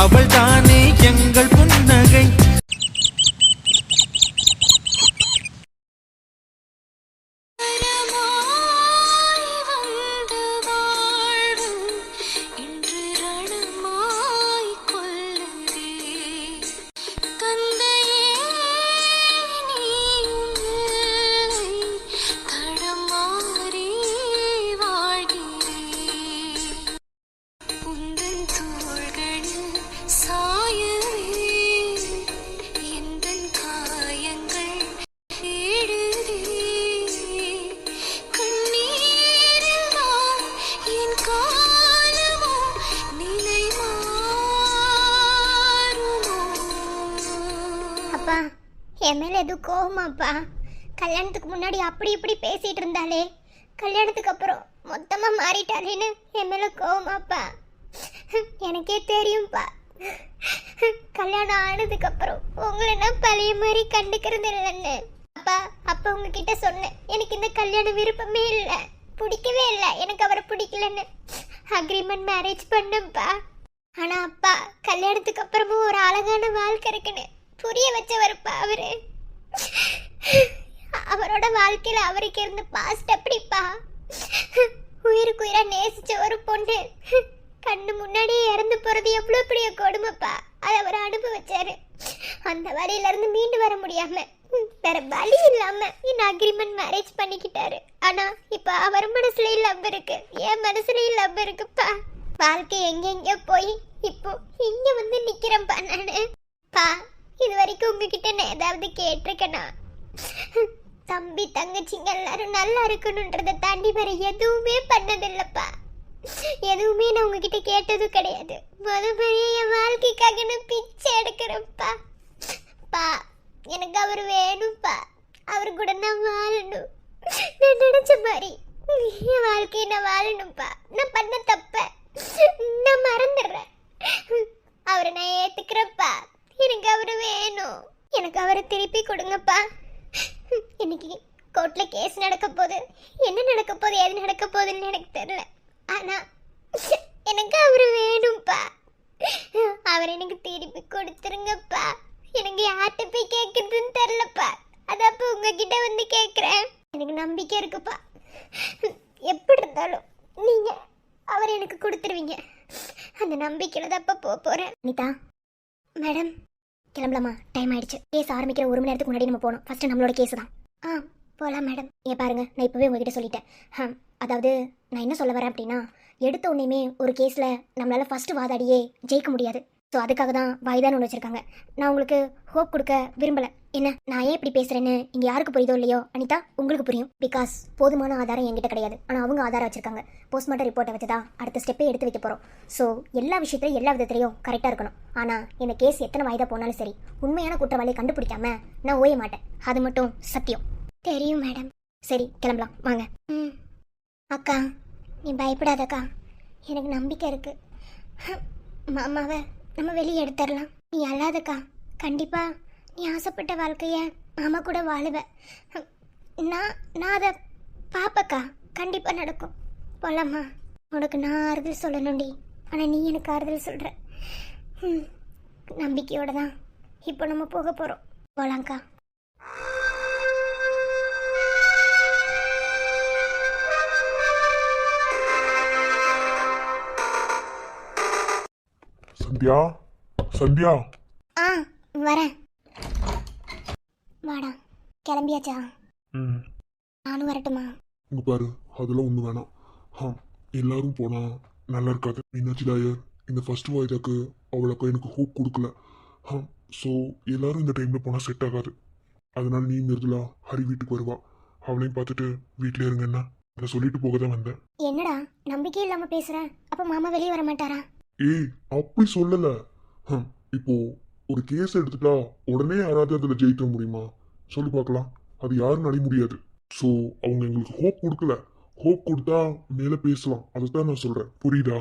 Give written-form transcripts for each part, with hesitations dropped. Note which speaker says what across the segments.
Speaker 1: அவள் தானே எங்கள் புன்னகை.
Speaker 2: அப்பா என் மேலே எதுவும் கோவமாப்பா? கல்யாணத்துக்கு முன்னாடி அப்படி இப்படி பேசிகிட்டு இருந்தாலே, கல்யாணத்துக்கு அப்புறம் மொத்தமாக மாறிட்டாலேன்னு என் மேலே கோவமாப்பா? எனக்கே தெரியும்ப்பா, கல்யாணம் ஆனதுக்கப்புறம் உங்களை நான் பழைய மாதிரி கண்டுக்கிறது இல்லைன்னு. அப்பா அப்போ உங்ககிட்ட சொன்னேன், எனக்கு இந்த கல்யாணம் விருப்பமே இல்லை, பிடிக்கவே இல்லை, எனக்கு அவரை பிடிக்கலன்னு அக்ரிமெண்ட் மேரேஜ் பண்ணப்பா. ஆனால் அப்பா கல்யாணத்துக்கு அப்புறமும் ஒரு அழகான வாழ்க்கை இருக்குன்னு புரிய வச்சவருப்பா அவரு. அவரோட வாழ்க்கையில அவருக்கு இருந்த பாஸ்ட் அப்படிப்பா. உயிருக்கு உயிரா நேசிச்ச ஒரு பொண்ணு கண்ணு முன்னாடியே இறந்து போறது எவ்வளவு பெரிய கொடுமைப்பா. அதை அவர் அனுபவிச்சாரு. அந்த வழியில இருந்து மீண்டு வர முடியாம வேற வழி இல்லாம இந்த அக்ரிமெண்ட் மேரேஜ் பண்ணிக்கிட்டாரு. ஆனா இப்ப அவர் மனசுலயும் லவ் இருக்கு, என் மனசுலயும் லவ் இருக்குப்பா. வாழ்க்கை எங்க போய் இப்போ இங்க வந்து நிக்கிறேன்ப்பா நானு. பா இது வரைக்கும் உங்ககிட்ட நான் ஏதாவது கேட்டிருக்கேனா? தம்பி தங்கச்சிங்க எல்லாரும் நல்லா இருக்கணுன்றதை தாண்டி வேற எதுவுமே பண்ணதில்லப்பா. எதுவுமே நான் உங்ககிட்ட கேட்டதும் கிடையாது. மறுபடியும் என் வாழ்க்கைக்காக நான் பிச்சை எடுக்கிறேன்ப்பா. பா எனக்கு அவர் வேணும்ப்பா, அவரு கூட நான் வாழணும். நான் நினைச்ச மாதிரி என் வாழ்க்கையை நான் வாழணும்ப்பா. நான் பண்ண தப்ப நான் மறந்துடுறேன். அவரை நான் ஏத்துக்கிறேன்ப்பா. எனக்கு அவரு வேணும், எனக்கு அவரை திருப்பி கொடுங்கப்பா. இன்னைக்கு கோர்ட்ல கேஸ் நடக்க போகுது, என்ன நடக்க போகுது எது நடக்க போகுதுன்னு எனக்கு தெரியல. ஆனா எனக்கு அவரு வேணும்ப்பா. அவர் எனக்கு திருப்பி கொடுத்துருங்கப்பா. எனக்கு யார்கிட்ட போய் கேட்கறதுன்னு தெரியலப்பா. அதப்ப உங்ககிட்ட வந்து கேட்குறேன். எனக்கு நம்பிக்கை இருக்குப்பா, எப்படி இருந்தாலும் நீங்க அவர் எனக்கு கொடுத்துருவீங்க. அந்த நம்பிக்கையில தான் அப்ப போறேன். நீதா மேடம் கிளம்பலாமா? டைம் ஆயிடுச்சு. கேஸ் ஆரம்பிக்கிற 1 மணி நேரத்துக்கு முன்னாடி நம்ம போகணும். ஃபர்ஸ்ட் நம்மளோட கேஸ் தான். போகலாம் மேடம். பாருங்க, நான் இப்போவே உங்ககிட்ட சொல்லிட்டேன். அதாவது நான் என்ன சொல்ல வரேன் அப்படின்னா, எடுத்த உடனேயுமே ஒரு கேஸில் நம்மளால் ஃபஸ்ட்டு வாதாடியே ஜெயிக்க முடியாது. ஸோ அதுக்காக தான் வாய்தான்னு ஒன்று வச்சுருக்காங்க. நான் உங்களுக்கு ஹோப் கொடுக்க விரும்பலை. என்ன நான் ஏன் இப்படி பேசுகிறேன்னு இங்கே யாருக்கு புரியுதோ இல்லையோ அனிதா, உங்களுக்கு புரியும். பிகாஸ் போதுமான ஆதாரம் என்கிட்ட கிடையாது, ஆனால் அவங்க ஆதாரம் வச்சுருக்காங்க. போஸ்ட்மார்ட்டம் ரிப்போர்ட்டை வச்சு தான் அடுத்த ஸ்டெப்பே எடுத்து வைக்க போகிறோம். ஸோ எல்லா விஷயத்துலையும் எல்லா விதத்துலையும் கரெக்டாக இருக்கணும். ஆனால் இந்த கேஸ் எத்தனை வாய்தா போனாலும் சரி, உண்மையான குற்றவாளியை கண்டுபிடிக்காம நான் ஓய மாட்டேன். அது மட்டும் சத்தியம். தெரியும் மேடம். சரி கிளம்பலாம் வாங்க. அக்கா நீ பயப்படாதக்கா, எனக்கு நம்பிக்கை இருக்குது. மாமாவை நம்ம வெளியே எடுத்துடலாம். நீ அழாதக்கா, கண்டிப்பாக நீ ஆசைப்பட்ட வாழ்க்கைய மாமா கூட வாழுவேன். நான் அதை பாப்பக்கா, கண்டிப்பாக நடக்கும். போலாமா? உனக்கு நான் ஆறுதல் சொல்லணும்டி, ஆனால் நீ எனக்கு ஆறுதல் சொல்கிற. நம்பிக்கையோட தான் இப்போ நம்ம போக போகிறோம். போலாங்க்கா.
Speaker 3: சந்தியா, சந்தியா.
Speaker 2: வரேன். வாடா. கிளம்பியாச்சா? நானும் வரட்டுமா?
Speaker 3: இங்க பாரு, அதெல்லாம் ஒண்ணு வேணாம். எல்லாரும் போனா நல்லா இருக்காது. மீனாட்சி லாயர் இந்த ஃபர்ஸ்ட் வாய்தாக்கு அவளுக்கு எனக்கு ஹோப் கொடுக்கல. ஸோ எல்லாரும் இந்த டைம்ல போனா செட் ஆகாது. அதனால நீ மிருதுலா ஹரி வீட்டுக்கு வருவா. அவளையும் பார்த்துட்டு வீட்டிலே இருங்க. என்ன அதை சொல்லிட்டு போக தான் வந்தேன்.
Speaker 2: என்னடா நம்பிக்கை இல்லாம பேசுறேன்? அப்ப மாமா வெளியே வர மாட்டாரா?
Speaker 3: ஏய் அப்படி சொல்லல. இப்போ ஒரு கேஸ் எடுத்துட்டா உடனே யாராவது அதில் ஜெயிக்க முடியுமா? சொல்லி பார்க்கலாம். அது யாரும் நட முடியாது. ஸோ அவங்க எங்களுக்கு ஹோப் கொடுக்கல. ஹோப் கொடுத்தா மேலே பேசலாம். அதுதான் நான் சொல்றேன். புரியுதா?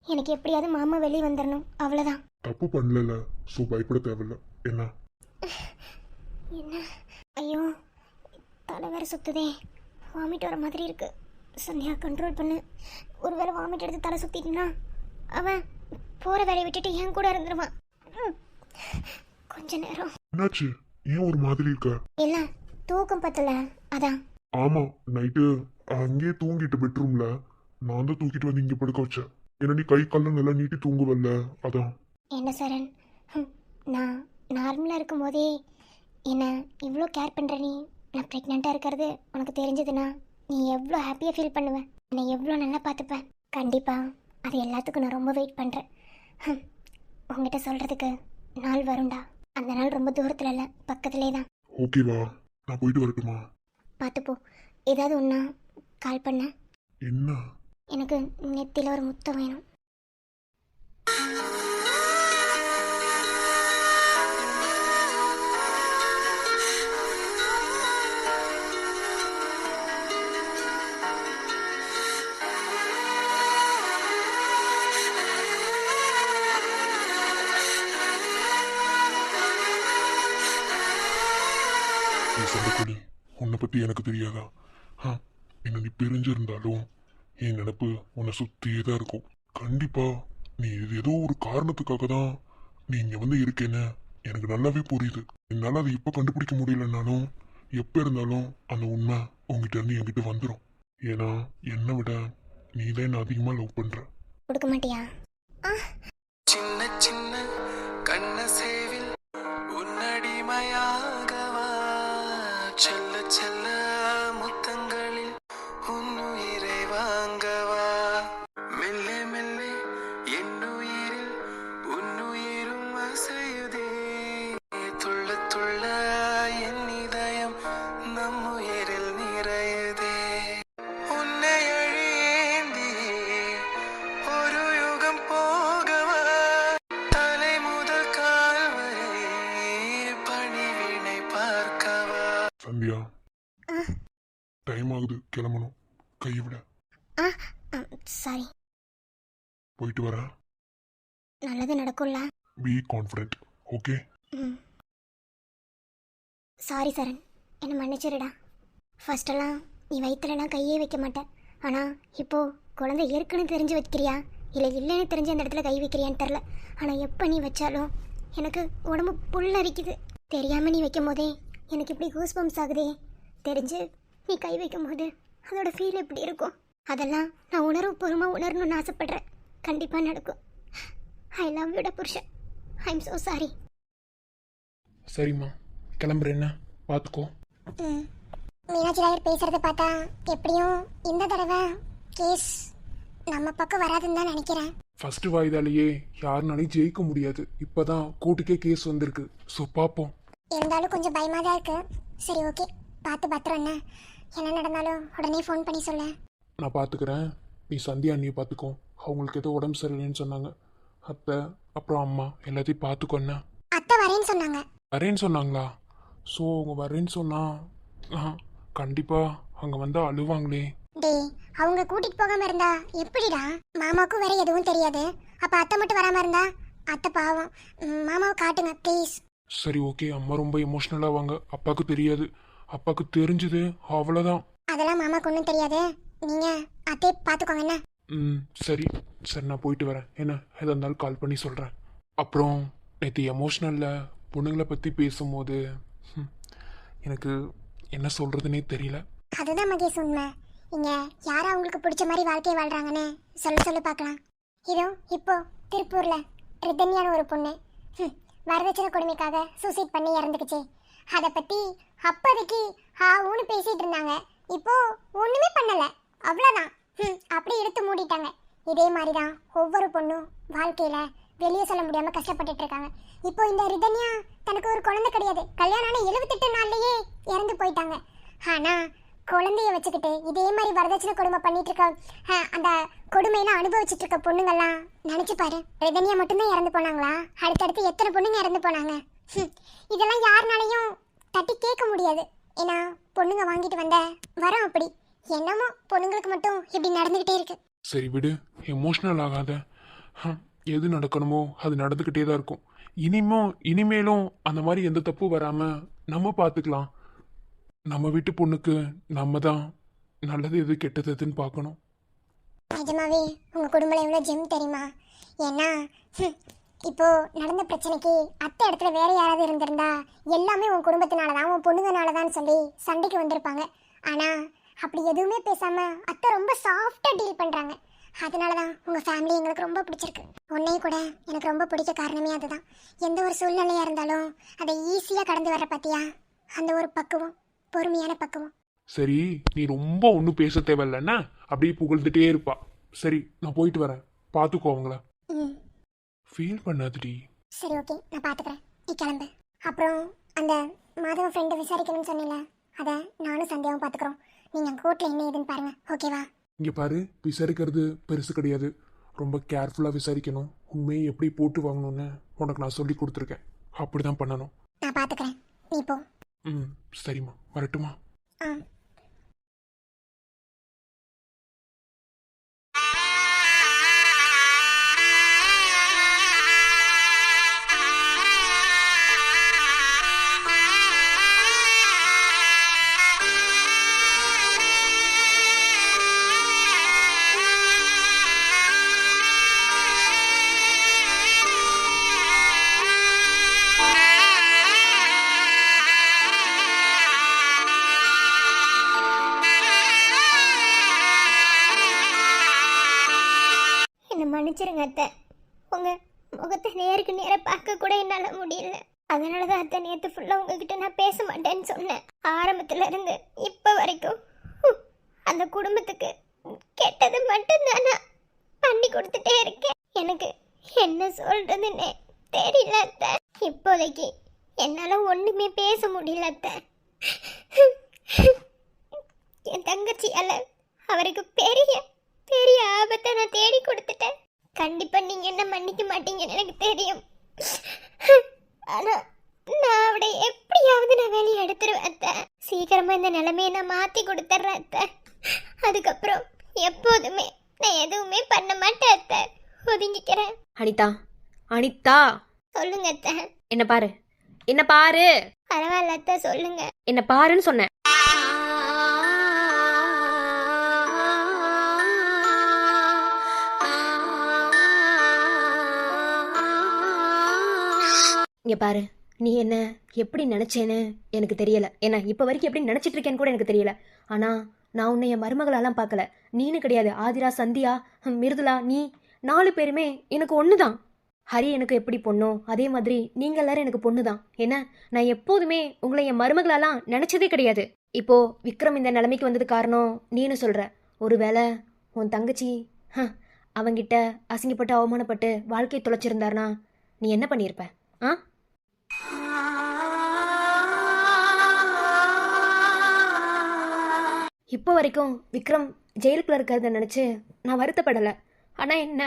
Speaker 2: எனக்கு எப்படியாவது மாமா வெளியே வந்துடணும், அவ்வளோதான்.
Speaker 3: தப்பு பண்ணல. ஸோ பயப்பட தேவையில்ல. என்ன
Speaker 2: என்ன? ஐயோ தலை வேற சுத்துதே, வாமிட் வர மாதிரி இருக்கு. சந்தியா கண்ட்ரோல் பண்ணு. ஒருவேளை வாமிட் எடுத்து தலை சுத்திட்டுனா அவன் போற வேலையை விட்டுட்டு என் கூட இருந்துருவான். ம். கொஞ்ச நேரம்
Speaker 3: என்னாச்சு? ஏன் ஒரு மாதிரி இருக்க?
Speaker 2: இல்ல, தூக்கம் பத்தல, அதான்.
Speaker 3: ஆமா, நைட்டு அங்கேயே தூங்கிட்டு பெட்ரூம்ல நான் தான் தூக்கிட்டு வந்து இங்க படுக்க வச்சேன். ஏன்னா நீ கை கால்லாம் நல்லா நீட்டி தூங்குவல்ல, அதான்.
Speaker 2: என்ன சரண், நான் நார்மலாக இருக்கும் போதே என்ன இவ்வளோ கேர் பண்ணுற நீ. நான் ப்ரெக்னெண்ட்டாக இருக்கிறது உனக்கு தெரிஞ்சதுன்னா நீ எவ்வளோ ஹாப்பியாக ஃபீல் பண்ணுவேன், என்னை எவ்வளோ நல்லா பார்த்துப்பேன். கண்டிப்பாக அது எல்லாத்துக்கும் நான் ரொம்ப வெயிட் பண்ணுறேன். உங்ககிட்ட சொல்கிறதுக்கு நாள் வரும்டா. அந்த நாள் ரொம்ப தூரத்தில் இல்லை, பக்கத்துலேயே தான்.
Speaker 3: ஓகேவா, நான் போயிட்டு வரட்டுமா?
Speaker 2: பார்த்துப்போ, ஏதாவது ஒன்றா கால் பண்ண.
Speaker 3: என்ன?
Speaker 2: எனக்கு நெத்தியில் ஒரு முத்தம் வேணும்.
Speaker 3: சண்டக்கொடி, உன்னை பத்தி எனக்கு தெரியாதா? என்ன நீ பிரிஞ்சிருந்தாலும் என் நினப்பு உன்னை சுத்தியே தான் இருக்கும். கண்டிப்பா நீ இது ஏதோ ஒரு காரணத்துக்காக தான் நீ இங்க வந்து இருக்கேன்னு எனக்கு நல்லாவே புரியுது. என்னால அதை இப்ப கண்டுபிடிக்க முடியலன்னாலும் எப்ப இருந்தாலும் அந்த உண்மை உங்ககிட்ட இருந்து என்கிட்ட வந்துடும். ஏன்னா என்னை விட நீ தான் என்ன அதிகமா லவ் பண்ற.
Speaker 2: கொடுக்க மாட்டியா?
Speaker 1: சின்ன சின்ன கண்ண சேவில் உன்னடிமையாகவா, செல்ல செல்ல முத்தங்களில் உன்னுயிரை வாங்கவா, மெல்ல மெல்ல என்னுயிரில் உன்னுயிரும் அசையுதே, துள்ள துள்ள என் இதயம் நம்முயிரில் நிறையுதே, உன்னை அழியேந்தி ஒரு யுகம் போகவா, தலை முதல் கால் வரை பணிவினை பார்க்கவா.
Speaker 3: சந்தியா, டைம் ஆகுது, கிளம்பணும். கையை விட.
Speaker 2: சாரி.
Speaker 3: போயிட்டு வரேன்.
Speaker 2: நல்லது நடக்கும்ல?
Speaker 3: Be confident, okay?
Speaker 2: Sorry Charan, என்னை மன்னிச்சிருடா. ஃபர்ஸ்டெல்லாம் நீ வயிற்றுலலாம் கையே வைக்க மாட்டேன். ஆனால் இப்போது குழந்தை இருக்குன்னு தெரிஞ்சு வைக்கிறியா இல்லை இல்லைன்னு தெரிஞ்சு அந்த இடத்துல கை வைக்கிறியான்னு தெரில. ஆனால் எப்போ நீ வச்சாலும் எனக்கு உடம்பு புல்லரிக்குது. தெரியாமல் நீ வைக்கும் போதே எனக்கு இப்படி கூஸ் பம்ப்ஸ் ஆகுதே. தெரிஞ்சு நீ கை வைக்கும் போது அதோட ஃபீல் எப்படி இருக்கும், அதெல்லாம் நான் உணர்வுபூர்வமாக உணரணும்னு ஆசைப்பட்றேன். கண்டிப்பாக நடக்கும். ஐ லவ் யூடா புருஷன். I am so sorry.
Speaker 4: சரிம்மா, கிளம்புறேன்னா பார்த்துக்கோ.
Speaker 2: மீனாட்சி ராயர் பேசுறத பார்த்தா எப்படியும் இந்த தடவை கேஸ் நம்ம பக்கம் வராதுன்னு தான் நினைக்கிறேன்.
Speaker 4: ஃபர்ஸ்ட் வாய்தாலேயே யாருனாலையும் ஜெயிக்க முடியாது. இப்போதான் கோர்ட்டுக்கே கேஸ் வந்திருக்கு. ஸோ பார்ப்போம்.
Speaker 2: இருந்தாலும் கொஞ்சம் பயமா தான் இருக்கு. சரி, ஓகே, பார்த்து பத்திரம். என்ன நடந்தாலும் உடனே ஃபோன் பண்ணி சொல்ல.
Speaker 4: நான் பார்த்துக்கிறேன். நீ சந்தியா அண்ணியை பார்த்துக்கோ. அவங்களுக்கு ஏதோ உடம்பு சரியில்லைன்னு சொன்னாங்க. அத்தை அப்புறம் அம்மா எல்லாத்தையும் பார்த்துக்கோண்ணா.
Speaker 2: அத்தை வரேன்னு சொன்னாங்க.
Speaker 4: வரேன்னு சொன்னாங்களா? ஸோ அவங்க வரேன்னு சொன்னா கண்டிப்பாக அங்கே வந்தால் அழுவாங்களே.
Speaker 2: டேய், அவங்க கூட்டிட்டு போகாம இருந்தா எப்படிடா? மாமாவுக்கும் வேற எதுவும் தெரியாது. அப்ப அத்தை மட்டும் வராம இருந்தா அத்தை பாவம். மாமாவை காட்டுங்க ப்ளீஸ்.
Speaker 4: சரி, ஓகே. அம்மா ரொம்ப எமோஷ்னலாக வாங்க. அப்பாவுக்கு தெரியாது. அப்பாவுக்கு தெரிஞ்சது அவ்வளோதான்.
Speaker 2: அதெல்லாம் மாமாக்கு ஒன்றும் தெரியாது. நீங்க அத்தையை பார்த்துக்கோங்க என்ன.
Speaker 4: சரி சரி, நான் போயிட்டு வரேன். என்ன எதாக இருந்தாலும் கால் பண்ணி சொல்கிறேன். அப்புறம் நேற்று எமோஷ்னலில் பொண்ணுங்களை பற்றி பேசும்போது எனக்கு என்ன சொல்கிறதுனே தெரியல.
Speaker 2: அதுதான் மகேஷ் உண்மை. இங்க யாரா அவங்களுக்கு பிடிச்ச மாதிரி வாழ்க்கையை வாழ்றாங்கன்னு சொல்லி பார்க்கலாம். இதோ இப்போ திருப்பூர்ல ரிதன்யான ஒரு பொண்ணு வரதட்சணை கொடுமைக்காக சூசைட் பண்ணி இறந்துக்குச்சு. அதை பத்தி அப்போதைக்கு ஊன்னு பேசிட்டு இருந்தாங்க. இப்போ ஒண்ணுமே பண்ணல, அவ்வளோதான். அப்படி எடுத்து மூடிட்டாங்க. இதே மாதிரிதான் ஒவ்வொரு பொண்ணும் வாழ்க்கையில வெளியே சொல்ல முடியாம கஷ்டப்பட்டுட்டு இருக்காங்க. இப்போ இந்த ரிதன்யா தனக்கு ஒரு குழந்தை கிடையாது. கல்யாணம் ஆன 78 நாள்லயே இறந்து போயிட்டாங்க. ஆனா குழந்தைய வச்சுக்கிட்டு இதே மாதிரி வரதட்சணை கொடுமை பண்ணிட்டு இருக்க அந்த கொடுமையெல்லாம் அனுபவிச்சுட்டு இருக்க பொண்ணுங்கெல்லாம் நினைச்சு பாரு. ரிதன்யா மட்டும்தான் இறந்து போனாங்களா? அடுத்தடுத்து எத்தனை பொண்ணுங்க இறந்து போனாங்க. இதெல்லாம் யாருனாலையும் தட்டி கேட்க முடியாது. ஏன்னா பொண்ணுங்க வாங்கிட்டு வந்த வரோம் அப்படி. என்னமோ பொண்ணுங்களுக்கு மட்டும் இப்படி நடந்துகிட்டே இருக்கு.
Speaker 4: சரி விடு, எமோஷ்னல் ஆகாத. எது நடக்கணுமோ அது நடந்துக்கிட்டே தான் இருக்கும். இனிமேலும் அந்த மாதிரி எந்த தப்பு வராம நம்ம பார்த்துக்கலாம். நம்ம வீட்டு பொண்ணுக்கு நம்ம தான் நல்லது எது கெட்டது எதுன்னு பார்க்கணும்.
Speaker 2: நிஜமாவே உங்க குடும்பம் எவ்வளவு ஜெம் தெரியுமா?
Speaker 5: ஏன்னா இப்போ நடந்த பிரச்சனைக்கு அத்தை இடத்துல வேற யாராவது இருந்திருந்தா எல்லாமே உன் குடும்பத்தினால தான், உன் பொண்ணுங்கனால தான் சொல்லி சண்டைக்கு வந்திருப்பாங்க. ஆனா அப்படி எதுவுமே பேசாம அத்தை ரொம்ப சாஃப்டா டீல் பண்றாங்க. அதனால தான் உங்க ஃபேமிலி எங்களுக்கு ரொம்ப பிடிச்சிருக்கு. உன்னையும் கூட எனக்கு ரொம்ப பிடிக்க காரணமே அதுதான். எந்த ஒரு சூழ்நிலையா இருந்தாலும் அதை ஈஸியா கடந்து வர்ற பத்தியா அந்த ஒரு பக்குவம், பொறுமையான பக்குவம்.
Speaker 4: சரி, நீ ரொம்ப ஒன்றும் பேச தேவையில்லைன்னா அப்படியே புகழ்ந்துட்டே இருப்பா. சரி, நான் போயிட்டு வரேன். பார்த்துக்கோ அவங்கள.
Speaker 5: ம்
Speaker 4: ஃபீல் பண்ணாதடி.
Speaker 5: சரி ஓகே, நான் பார்த்துக்கிறேன். நீ கிளம்பு. அப்புறம் அந்த மாதவ ஃப்ரெண்டு விசாரிக்கணும்னு சொன்னீங்களே, அதை நானும் சந்தியாவும் பார்த்துக்குறோம். நீங்கள் கோர்ட்டில் என்ன ஏதுன்னு பாருங்க, ஓகேவா?
Speaker 4: இங்கே பாரு, விசாரிக்கிறது பெருசு கிடையாது. ரொம்ப கேர்ஃபுல்லாக விசாரிக்கணும். உண்மையை எப்படி போட்டு வாங்கணும்னு உனக்கு நான் சொல்லி கொடுத்துருக்கேன். அப்படி தான் பண்ணணும்.
Speaker 5: நான் பார்த்துக்கிறேன், நீ போ.
Speaker 4: ம், சரிம்மா, வரட்டுமா?
Speaker 5: ஆ
Speaker 2: என்னை மன்னிச்சிருங்க அத்தை. உங்க முகத்தை நேருக்கு நேர பார்க்க கூட என்னால முடியல. அதனால தான் அத்தை நேற்று ஃபுல்லாக உங்ககிட்ட நான் பேச மாட்டேன்னு சொன்னேன். ஆரம்பத்துல இருந்து இப்போ வரைக்கும் அந்த குடும்பத்துக்கு கெட்டது மட்டும்தான் நான் பண்ணி கொடுத்துட்டே இருக்கேன். எனக்கு என்ன சொல்றதுன்னே தெரியல அத்தை. இப்போதைக்கு என்னால ஒண்ணுமே பேச முடியல அத்தை. என் தங்கச்சியால அவருக்கு பெரிய பெரிய ஆபத்தை நான் தேடி கொடுத்துட்டேன். கண்டிப்பா நீங்க என்ன மன்னிக்க மாட்டீங்கன்னு எனக்கு தெரியும். ஆனா நான் அவளை எப்படியாவது நான் வெளியே எடுத்துருவேன் அத்தை. சீக்கிரமா இந்த நிலைமையை நான் மாத்தி கொடுத்துட்றேன் அத்தை. அதுக்கப்புறம் எப்போதுமே நான் எதுவுமே பண்ண மாட்டேன் அத்தை. ஒதுங்கிக்கிறேன்.
Speaker 6: அனிதா, அனிதா,
Speaker 2: சொல்லுங்க அத்தை.
Speaker 6: என்ன பாரு, என்ன பாரு.
Speaker 2: பரவாயில்ல அத்தை, சொல்லுங்க.
Speaker 6: என்ன பாருன்னு சொன்னேன். இங்க பாரு, நீ என்ன எப்படி நினைச்சேன்னு எனக்கு தெரியல. ஏன்னா இப்ப வரைக்கும் எப்படி நினைச்சிட்டு இருக்கேன்னு கூட எனக்கு தெரியல. ஆனா நான் உன்னை என் மருமகளாலாம் பார்க்கல. நீனு கிடையாது, ஆதிரா, சந்தியா, மிருதுலா, நீ 4 பேருமே எனக்கு ஒண்ணுதான். ஹரி எனக்கு எப்படி பொண்ணோ அதே மாதிரி நீங்க எல்லாரும் எனக்கு பொண்ணுதான். ஏன்னா நான் எப்போதுமே உங்களை என் மருமகளாலாம் நினைச்சதே கிடையாது. இப்போ விக்ரம் இந்த நிலைமைக்கு வந்தது காரணம் நீனு சொல்ற. ஒருவேளை உன் தங்கச்சி அவங்கிட்ட அசிங்கப்பட்டு அவமானப்பட்டு வாழ்க்கையை தொலைச்சிருந்தாருனா நீ என்ன பண்ணியிருப்ப? ஆ இப்போ வரைக்கும் விக்ரம் ஜெயிலுக்குள்ள இருக்கிறத நினச்சி நான் வருத்தப்படலை. ஆனால் என்ன,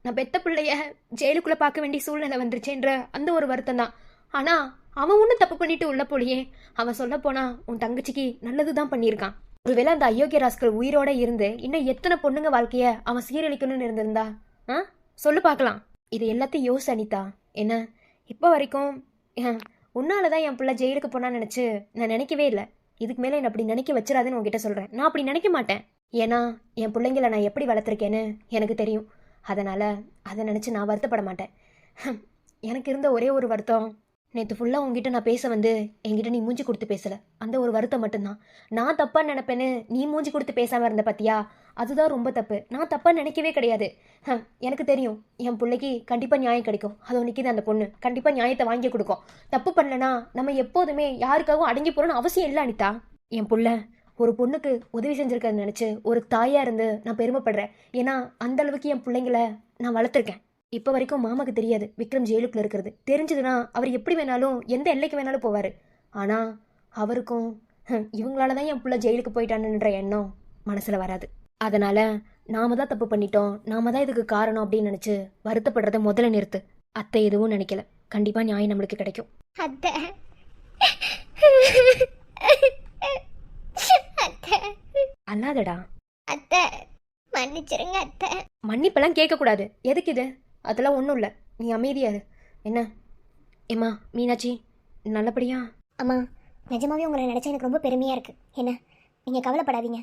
Speaker 6: நான் பெத்த பிள்ளைய ஜெயிலுக்குள்ளே பார்க்க வேண்டிய சூழ்நிலை வந்துருச்சேன்ற அந்த ஒரு வருத்தம் தான். ஆனால் அவன் ஒன்றும் தப்பு பண்ணிட்டு உள்ள போலியே. அவன் சொல்ல போனா உன் தங்கச்சிக்கு நல்லது தான் பண்ணியிருக்கான். ஒருவேளை அந்த அயோக்கிய ராஸ்கல் உயிரோட இருந்து இன்னும் எத்தனை பொண்ணுங்க வாழ்க்கைய அவன் சீரழிக்கணும்னு இருந்திருந்தா சொல்லு பார்க்கலாம். இது எல்லாத்தையும் யோசி அனிதா. என்ன இப்போ வரைக்கும் உன்னால தான் என் பிள்ளை ஜெயிலுக்கு போனான்னு நினச்சி நான் நினைக்கவே இல்லை. இதுக்கு மேலே என்னை அப்படி நினைக்க வச்சிடாதுன்னு உங்ககிட்ட சொல்கிறேன். நான் அப்படி நினைக்க மாட்டேன். ஏன்னா என் பிள்ளைங்களை நான் எப்படி வளர்த்துருக்கேன்னு எனக்கு தெரியும். அதனால் அதை நினச்சி நான் வருத்தப்பட மாட்டேன். எனக்கு இருந்த ஒரே ஒரு வருத்தம், நேற்று ஃபுல்லாக உங்ககிட்ட நான் பேச வந்து என்கிட்ட நீ மூஞ்சி கொடுத்து பேசலை. அந்த ஒரு வருத்தம் மட்டும்தான். நான் தப்பாக நினைப்பேன்னு நீ மூஞ்சி கொடுத்து பேசாமல் இருந்த பத்தியா, அதுதான் ரொம்ப தப்பு. நான் தப்பாக நினைக்கவே கிடையாது. எனக்கு தெரியும் என் பிள்ளைக்கு கண்டிப்பாக நியாயம் கிடைக்கும். அது நிற்கிது அந்த பொண்ணு கண்டிப்பாக நியாயத்தை வாங்கி கொடுக்கும். தப்பு பண்ணலனா நம்ம எப்போதுமே யாருக்காகவும் அடங்கி போகிறோன்னு அவசியம் இல்லை அனிதா. என் புள்ள ஒரு பொண்ணுக்கு உதவி செஞ்சுருக்கிறத நினச்சி ஒரு தாயாக இருந்து நான் பெருமைப்படுறேன். ஏன்னா அந்த அளவுக்கு என் பிள்ளைங்களை நான் வளர்த்துருக்கேன். இப்போ வரைக்கும் மாமாக்கு தெரியாது விக்ரம் ஜெயிலுக்குள்ள இருக்கிறது. தெரிஞ்சதுன்னா அவர் எப்படி வேணாலும் எந்த எல்லைக்கு வேணாலும் போவார். ஆனால் அவருக்கும் இவங்களால தான் என் பிள்ளை ஜெயிலுக்கு போயிட்டானுன்ற எண்ணம் மனசில் வராது. அதனால் நாம தான் தப்பு பண்ணிட்டோம், நாம தான் இதுக்கு காரணம் அப்படின்னு நினச்சி வருத்தப்படுறத முதல்ல நிறுத்து. அத்தை எதுவும் நினைக்கல. கண்டிப்பாக நியாயம் நம்மளுக்கு கிடைக்கும்.
Speaker 2: அத்தை அத்தை
Speaker 6: அல்லாதடா.
Speaker 2: அத்தை மன்னிச்சிருங்க அத்தை.
Speaker 6: மன்னிப்பெல்லாம் கேட்கக்கூடாது. எதுக்கு இது? அதெல்லாம் ஒன்றும் இல்லை. நீ அமைதியாரு. என்ன ஏம்மா மீனாட்சி, நல்லபடியா?
Speaker 2: அம்மா நிஜமாவே உங்களை நினச்சா எனக்கு ரொம்ப பெருமையாக இருக்குது. என்ன நீங்கள் கவலைப்படாதீங்க.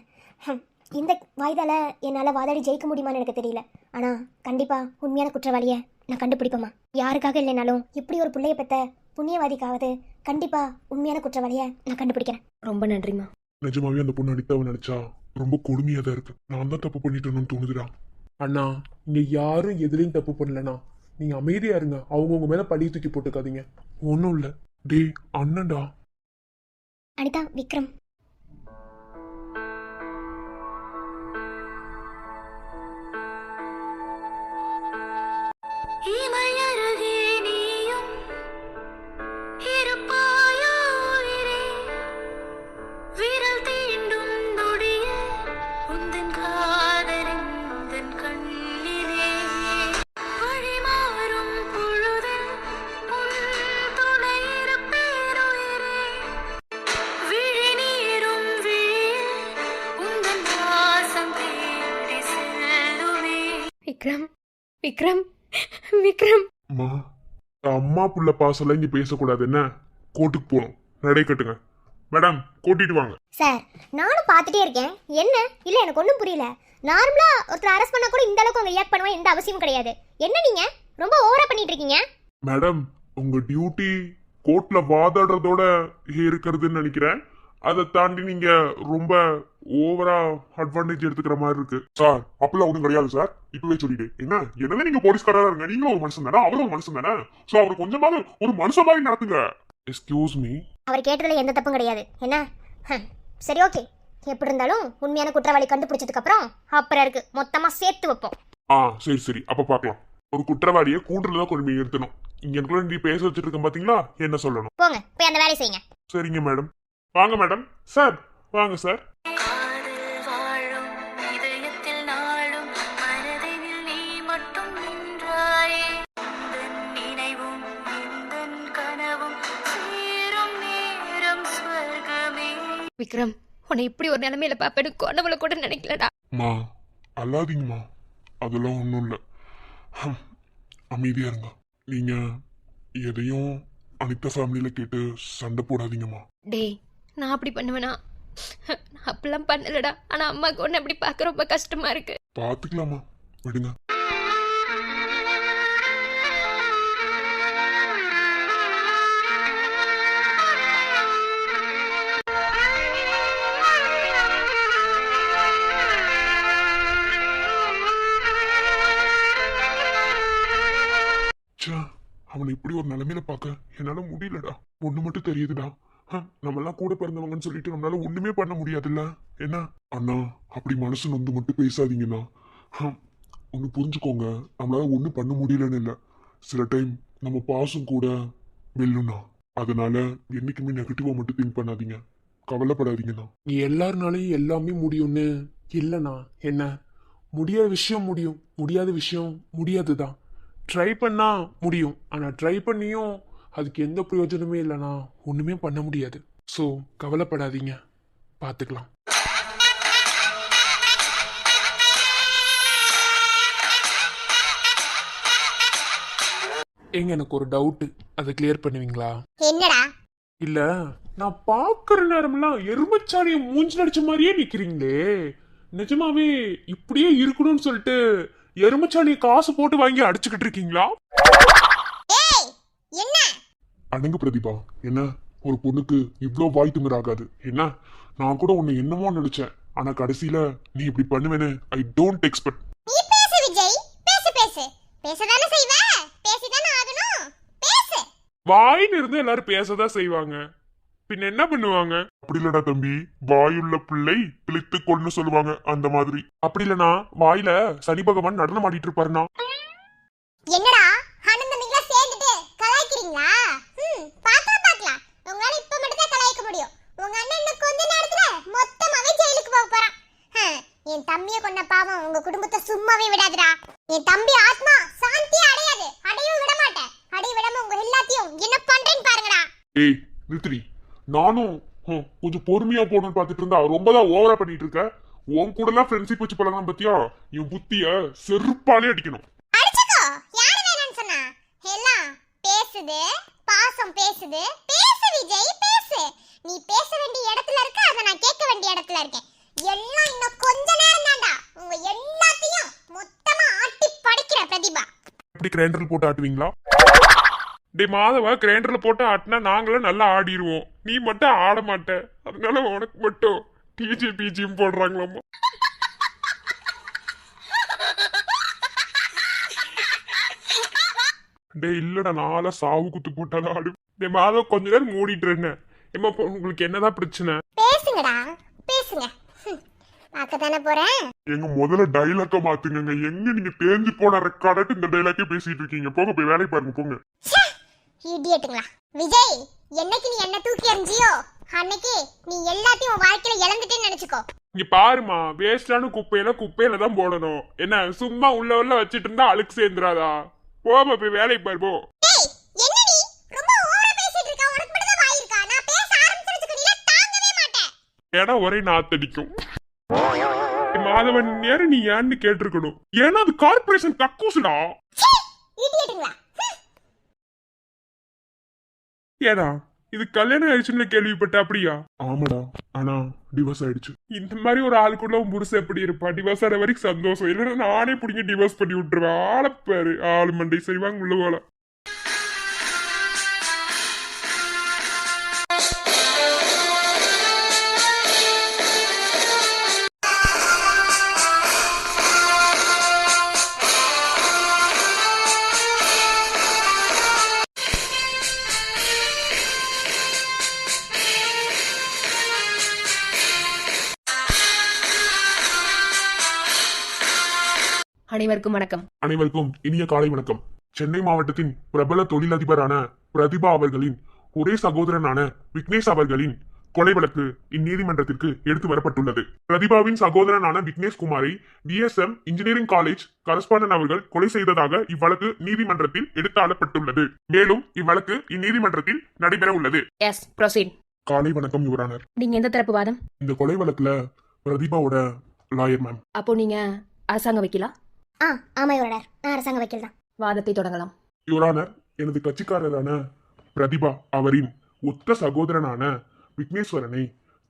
Speaker 2: இந்த வாய்தால என்னால் வாதாடி ஜெயிக்க முடியுமான்னு எனக்கு தெரியல. ஆனால் கண்டிப்பாக உண்மையான குற்றவாளியை நான் கண்டுபிடிப்போமா. யாருக்காக இல்லைனாலும் இப்படி ஒரு பிள்ளைய பெற்ற புண்ணியவாதிக்காவது கண்டிப்பாக உண்மையான குற்றவாளியை நான் கண்டுபிடிக்கிறேன்.
Speaker 6: ரொம்ப நன்றிம்மா.
Speaker 3: நிஜமாவே அந்த பொண்ணு அடித்தவன் நினைச்சா ரொம்ப கொடுமையா தான் இருக்கு. நான் தான் தப்பு பண்ணிட்டேன்னு தோணுதுடா.
Speaker 4: அண்ணா இங்க யாரும் எதுலையும் தப்பு பண்ணலண்ணா. நீங்க அமைதியா இருங்க. அவங்கவுங்க மேல பழி தூக்கி போட்டுக்காதீங்க.
Speaker 3: ஒன்றும் இல்லை. டேய் அண்ணன்டா.
Speaker 2: அனிதா, விக்ரம்.
Speaker 1: இமையருகே நீயும் இருப்பாயோ உயிரே, விரல் தீண்டும் நொடிய உந்தன் காதலிந்தன் கண்ணிலே, வழிமாறும் பொழுதில் உன் துணை இருப்பேனுயிரே, விழிநீரும் விழியில் உந்தன் வாசம் தேடி செல்லுமே.
Speaker 6: விக்ரம் விக்ரம் விக்ரம்.
Speaker 3: அம்மா அம்மா புள்ள பாசெல்லாம் இங்கே பேசக்கூடாது. என்ன கோர்ட்டுக்கு போகணும். நடை கட்டுங்க மேடம். கூட்டிட்டு வாங்க.
Speaker 2: சார், நானும் பார்த்துட்டே இருக்கேன். என்ன இல்லை எனக்கு ஒன்றும் புரியல. நார்மலாக ஒருத்தர் அரெஸ்ட் பண்ணால் கூட இந்த அளவுக்கு அவங்க ரியாக்ட் பண்ணுவா எந்த அவசியமும் கிடையாது. என்ன நீங்கள் ரொம்ப ஓவரா பண்ணிட்டு இருக்கீங்க.
Speaker 3: மேடம் உங்க டியூட்டி கோர்ட்ல வாதாடுறதோட இருக்கிறதுன்னு நினைக்கிறேன். அதை தாண்டி நீங்க ரொம்ப ஓவரா அட்வான்டேஜ் எடுத்துக்கிற மாதிரி இருக்கு. சார் அப்பெல்லாம் ஒன்றும் கிடையாது சார். இப்பவே சொல்லிட்டு என்னதான் நீங்க போலீஸ்காரா இருங்க. நீங்களும் ஒரு மனுஷன் தானே, அவரும் ஒரு மனுஷன் தானே. ஸோ அவர் கொஞ்சமாவது ஒரு மனுஷன் மாதிரி நடத்துங்க. Excuse me.
Speaker 2: அவர் கேட்டதில் எந்த தப்பும் கிடையாது. என்ன சரி, ஓகே. எப்படி இருந்தாலும் உண்மையான குற்றவாளி கண்டுபிடிச்சதுக்கு அப்புறம் இருக்கு மொத்தமாக சேர்த்து வைப்போம்.
Speaker 3: சரி சரி அப்ப பார்க்கலாம். ஒரு குற்றவாளியை கூண்டுல தான் கொண்டு போய் நிறுத்தணும். இங்க எனக்குள்ள நீ பேச வச்சுட்டு இருக்க பாத்தீங்களா, என்ன சொல்லணும்.
Speaker 2: போங்க போய் அந்த வேலையை செய்யுங்க.
Speaker 3: சரிங்க மேடம். வாங்க மேடம். சார் வாங்க சார்.
Speaker 1: காதல் வாழும் இதயத்தில் நாளும் மனதினில் நீ மட்டும் நின்றாயே, உந்தன் நினைவும் உந்தன் கனவும் சேரும் நேரம் ஸ்வர்கமே.
Speaker 6: விக்ரம், உன்னை இப்படி ஒரு நிலைமையில பாப்பேன்னு கொண்டவளை கூட நினைக்கலடா.
Speaker 3: மா அல்லாதீங்கம்மா. அதெல்லாம் ஒன்றும் இல்லை. அமைதியா இருங்க. நீங்க எதையும் அனிதா ஃபேமிலியில கேட்டு சண்டை போடாதீங்கம்மா.
Speaker 6: டேய், நான் அப்படி பண்ணுவேனா? நான் அப்படிலாம் பண்ணலடா. ஆனா அம்மாவுக்கு ஒன்று அப்படி பார்க்க ரொம்ப கஷ்டமா இருக்கு.
Speaker 3: பாத்துக்கலாமா, விடுங்க. அவனை இப்படி ஒரு நிலைமையில பார்க்க என்னால முடியலடா. ஒண்ணு மட்டும் தெரியுதுடா, நம்ம எல்லாம் கூட பிறந்தவங்கன்னு சொல்லிட்டு நம்மளால ஒண்ணுமே பண்ண முடியாதுல்ல. என்ன அண்ணா அப்படி மனசு நொந்து மட்டும் பேசாதீங்கண்ணா. ஒண்ணு புரிஞ்சுக்கோங்க, நம்மளால ஒண்ணும் பண்ண முடியலன்னு இல்லை. சில டைம் நம்ம பாசம் கூட வெல்லுண்ணா. அதனால என்னைக்குமே நெகட்டிவா மட்டும் திங்க் பண்ணாதீங்க, கவலைப்படாதீங்கண்ணா.
Speaker 4: நீ எல்லாருனாலையும் எல்லாமே முடியும்னு இல்லைண்ணா. என்ன முடியாத விஷயம் முடியும், முடியாத விஷயம் முடியாதுதான். ட்ரை பண்ணா முடியும். ஆனா ட்ரை பண்ணியும் அதுக்கு எந்த பிரயோஜனமே இல்லைனா ஒண்ணுமே பண்ண முடியாது. ஸோ கவலைப்படாதீங்க, பார்த்துக்கலாம். எனக்கு ஒரு டவுட், அதை கிளியர் பண்ணுவீங்களா?
Speaker 2: என்னடா?
Speaker 4: இல்ல, நான் பாக்குற நேரம்லாம் எருமச்சாரிய மூஞ்சில் அடிச்ச மாதிரியே நிக்கிறீங்களே. நிஜமாவே இப்படியே இருக்கணும்னு சொல்லிட்டு எருமச்சாணியை காசு போட்டு வாங்கி அடிச்சுக்கிட்டு இருக்கீங்களா?
Speaker 3: அடங்கு பிரதீபா. என்ன ஒரு பொண்ணுக்கு இவ்ளோ வாய் திமிர ஆகாது. என்ன நான் கூட உன்னை என்னமோ நினைச்சேன், ஆனா கடைசியில நீ இப்படி பண்ணுவேன்னு ஐ டோன்ட் எக்ஸ்பெக்ட்.
Speaker 5: நீ பேசு விஜய், பேசு பேசு. பேசதானே செய்வ, பேசிதானே ஆகணும். பேசு.
Speaker 4: வாயின்னு இருந்து எல்லாரும் பேசதான் செய்வாங்க, பின்ன என்ன பண்ணுவாங்க?
Speaker 3: அப்படி இல்லடா தம்பி, வாயுள்ள பிள்ளை பிழைத்து கொள்னு சொல்லுவாங்க, அந்த மாதிரி.
Speaker 4: அப்படி இல்லனா வாயில சனி பகவான் நடனம் ஆடிட்டு இருப்பாருனா.
Speaker 5: என்னடா அனந்தமிங்களா சேர்ந்துட்டு கலாய்க்கிறீங்களா? பார்க்கலாம். உங்களால இப்ப மட்டும் தான் கலாய்க்க முடியும். உங்க அண்ணன் இன்னும் கொஞ்ச நேரத்துல மொத்தமாவே ஜெயிலுக்கு போக போறான். என் தம்பியை கொண்ட பாவம் உங்க குடும்பத்தை சும்மாவே விடாதுடா. என் தம்பி ஆத்மா சாந்தியே அடையாது, அடையும் விட மாட்டேன். அடைய விடாம உங்க எல்லாத்தையும் என்ன பண்றேன்னு பாருங்கடா.
Speaker 3: ஏய் நிறுத்தி. நானும் கொஞ்சம் பொறுமையா போகணும்னு பார்த்துட்டு இருந்தா ரொம்ப தான் ஓவரா பண்ணிட்டு இருக்க. உன் கூட எல்லாம் ஃப்ரெண்ட்ஷிப் வச்சு பழகலாம் பத்தியா? என் புத்திய செருப்பாலே அடிக்கணும்.
Speaker 5: அடிச்சுக்கோ, யாரு வேணும்னு சொன்னா? எல்லாம் பேசுது, பாசம் பேசுது. பேசு விஜய், பேசு. நீ பேச வேண்டிய இடத்துல இருக்க, அத நான் கேட்க வேண்டிய இடத்துல இருக்கேன். எல்லாம் இன்னும் கொஞ்ச நேரம் தான்டா. உங்க எல்லாத்தையும் மொத்தமா ஆட்டி படிக்கிற பிரதிபா.
Speaker 4: எப்படி கிரைண்டர்ல போட்டு ஆட்டுவீங்களா? டே மாதவா, கிரைண்டர்ல போட்டு ஆட்டினா நாங்களும் நல்லா ஆடிடுவோம், நீ மட்டும் ஆட மாட்ட. அதனால உனக்கு மட்டும் டிஜி பிஜியும் போடுறாங்களாம்மா. டே இல்லடா, நாளா சாவு குத்து போட்டாதான் ஆடு. டே மாதவ கொஞ்ச நேரம் மூடிட்டு இருந்தேன். ஏமா உங்களுக்கு என்னதான் பிரச்சனை?
Speaker 5: பேசுங்கடா பேசுங்க. பார்க்கத்தானே போறேன்.
Speaker 3: எங்க முதல்ல டைலாக்க மாத்துங்க. எங்க நீங்க தேஞ்சு போன ரெக்கார்டு இந்த டைலாக்கே பேசிட்டு இருக்கீங்க. போங்க போய் வேலையை பாருங்க போங்க.
Speaker 5: இடியட்டுங்களா. விஜய், என்னைக்கு நீ என்ன தூக்கி எறிஞ்சியோ அன்னைக்கு நீ எல்லாத்தையும் உன் வாழ்க்கையில இழந்துட்டேன்னு நினைச்சுக்கோ.
Speaker 4: இங்க பாருமா, வேஸ்டான குப்பையில தான் போடணும். என்ன சும்மா உள்ள வச்சிட்டு இருந்தா அழுக்கு சேர்ந்துராதா? போமா போய் வேலையை பாரு போ.
Speaker 5: டேய், என்ன நீ ரொம்ப ஓவரா பேசிட்டு இருக்க? உனக்கு மட்டும் தான் வாய் இருக்கா? நான் பேச ஆரம்பிச்சிருச்சுக்கு நீ தாங்கவே மாட்டே.
Speaker 4: ஏன்னா ஒரே நாத்தடிக்கும். மாதவன் நேரம் நீ ஏன்னு கேட்டிருக்கணும். ஏன்னா அது கார்பரேஷன் கக்கூசுடா.
Speaker 5: இடியட்டுங்களா.
Speaker 4: ஏடா இது கல்யாணம் ஆயிடுச்சுன்னு கேள்விப்பட்ட? அப்படியா?
Speaker 3: ஆமாடா, ஆனா டிவோர்ஸ் ஆயிடுச்சு.
Speaker 4: இந்த மாதிரி ஒரு ஆளுக்குள்ள உன் புருஷன் எப்படி இருப்பா? டிவோர்ஸ் ஆன வரைக்கும் சந்தோஷம். இல்லைன்னா நானே பிடிங்க டிவோர்ஸ் பண்ணி விட்டுருவேன். ஆளப்பாரு, ஆளு மண்டை செய்வாங்க உள்ள போல.
Speaker 6: அனைவருக்கும் வணக்கம்.
Speaker 3: அனைவருக்கும் இனிய காலை வணக்கம். சென்னை மாவட்டத்தின் பிரபல தொழிலதிபரான பிரதிபா அவர்களின் ஒரே சகோதரனான விக்னேஷ் அவர்களின் கொலை வழக்கு இந்நீதிமன்றத்திற்கு எடுத்து வரப்பட்டுள்ளது. பிரதிபாவின் சகோதரனான விக்னேஷ் குமாரை பிஎஸ்எம் இன்ஜினியரிங் காலேஜ் கரஸ்பாண்டன்ட் அவர்கள் கொலை செய்ததாக இவ்வழக்கு நீதிமன்றத்தில் எடுத்தாளப்பட்டுள்ளது. மேலும் இவ்வழக்கு இந்நீதிமன்றத்தில் நடைபெற உள்ளது.
Speaker 6: Yes, proceed.
Speaker 3: காலை வணக்கம் யுவரானர்.
Speaker 6: நீங்க எந்த தரப்பு வாதம்?
Speaker 3: இந்த கொலை வழக்குல பிரதிபாவோட லாயர் மேம்.
Speaker 6: அப்போ நீங்க அரசாங்க வக்கீலா?
Speaker 5: ஆமா யுவரானர், நான் அரசாங்க வக்கீல் தான்.
Speaker 6: வாதத்தை தொடங்கலாம்.
Speaker 3: யுவரானர், எனது கட்சிக்காரரான பிரதிபா அவரின் ஒத்த சகோதரனான விக்னேஸ்வரனை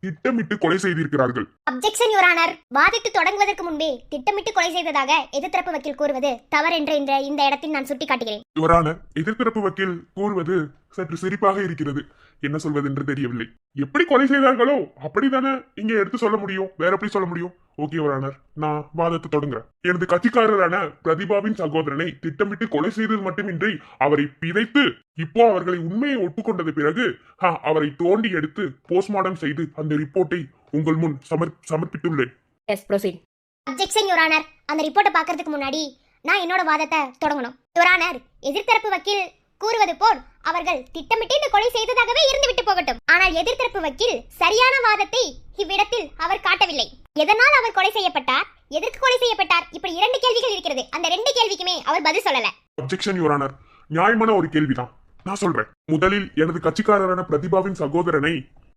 Speaker 3: திட்டமிட்டு கொலை செய்திருக்கிறார்கள்.
Speaker 2: Objection Your Honour. வாதிட்டு தொடங்குவதற்கு முன்பே திட்டமிட்டு கொலை செய்ததாக எதிர்த்தரப்பு வக்கீல் கூறுவது தவறென்று இந்த இடத்தில் நான் சுட்டிக்காட்டுகிறேன்.
Speaker 3: யுவரானர், எதிர்த்தரப்பு வக்கீல் கூறுவது சற்று சிரிப்பாக இருக்கிறது. என்ன சொல்வதென்று தெரியவில்லை. எப்படி கொலை செய்தார்களோ அப்படித்தானே இங்க எடுத்து சொல்ல முடியும், வேற எப்படி சொல்ல முடியும்? ஓகே யுவரானர், நான் வாதத்தை தொடங்குறேன். எனது கட்சிக்காரரான பிரதிபாவின் சகோதரனை திட்டமிட்டு கொலை செய்தது மட்டுமின்றி அவரை பிதைத்து இப்போ அவர்களை உண்மையை ஒப்புக்கொண்டது பிறகு அவரை தோண்டி எடுத்து போஸ்ட்மார்டம் செய்து அந்த ரிப்போர்ட்டை உங்கள் முன் சமர்ப்பித்துள்ளேன்.
Speaker 6: Yes, proceed.
Speaker 2: Objection your honour. அந்த ரிப்போர்ட்டை பார்க்கறதுக்கு முன்னாடி நான் என்னோட வாதத்தை தொடங்கணும். யுவரானர், எதிர்த்தரப்பு வக்கீல் கூறுவது போல் அவர்கள் திட்டமிட்டு இந்த கொலை செய்ததாகவே இருந்துவிட்டு போகட்டும். ஆனால் எதிர்த்தரப்பு வக்கீல் சரியான வாதத்தை இவ்விடத்தில் அவர் காட்டவில்லை. எதனால் அவர் கொலை செய்யப்பட்டார், எதற்கு கொலை செய்யப்பட்டார், இப்படி 2 கேள்விகள் இருக்கிறது. அந்த 2 கேள்விக்குமே அவர் பதில் சொல்லல.
Speaker 3: Objection Your Honour. நியாயமான ஒரு கேள்விதான், நான் சொல்றேன். முதலில் எனது கட்சிக்காரரான பிரதிபாவின் சகோதரனை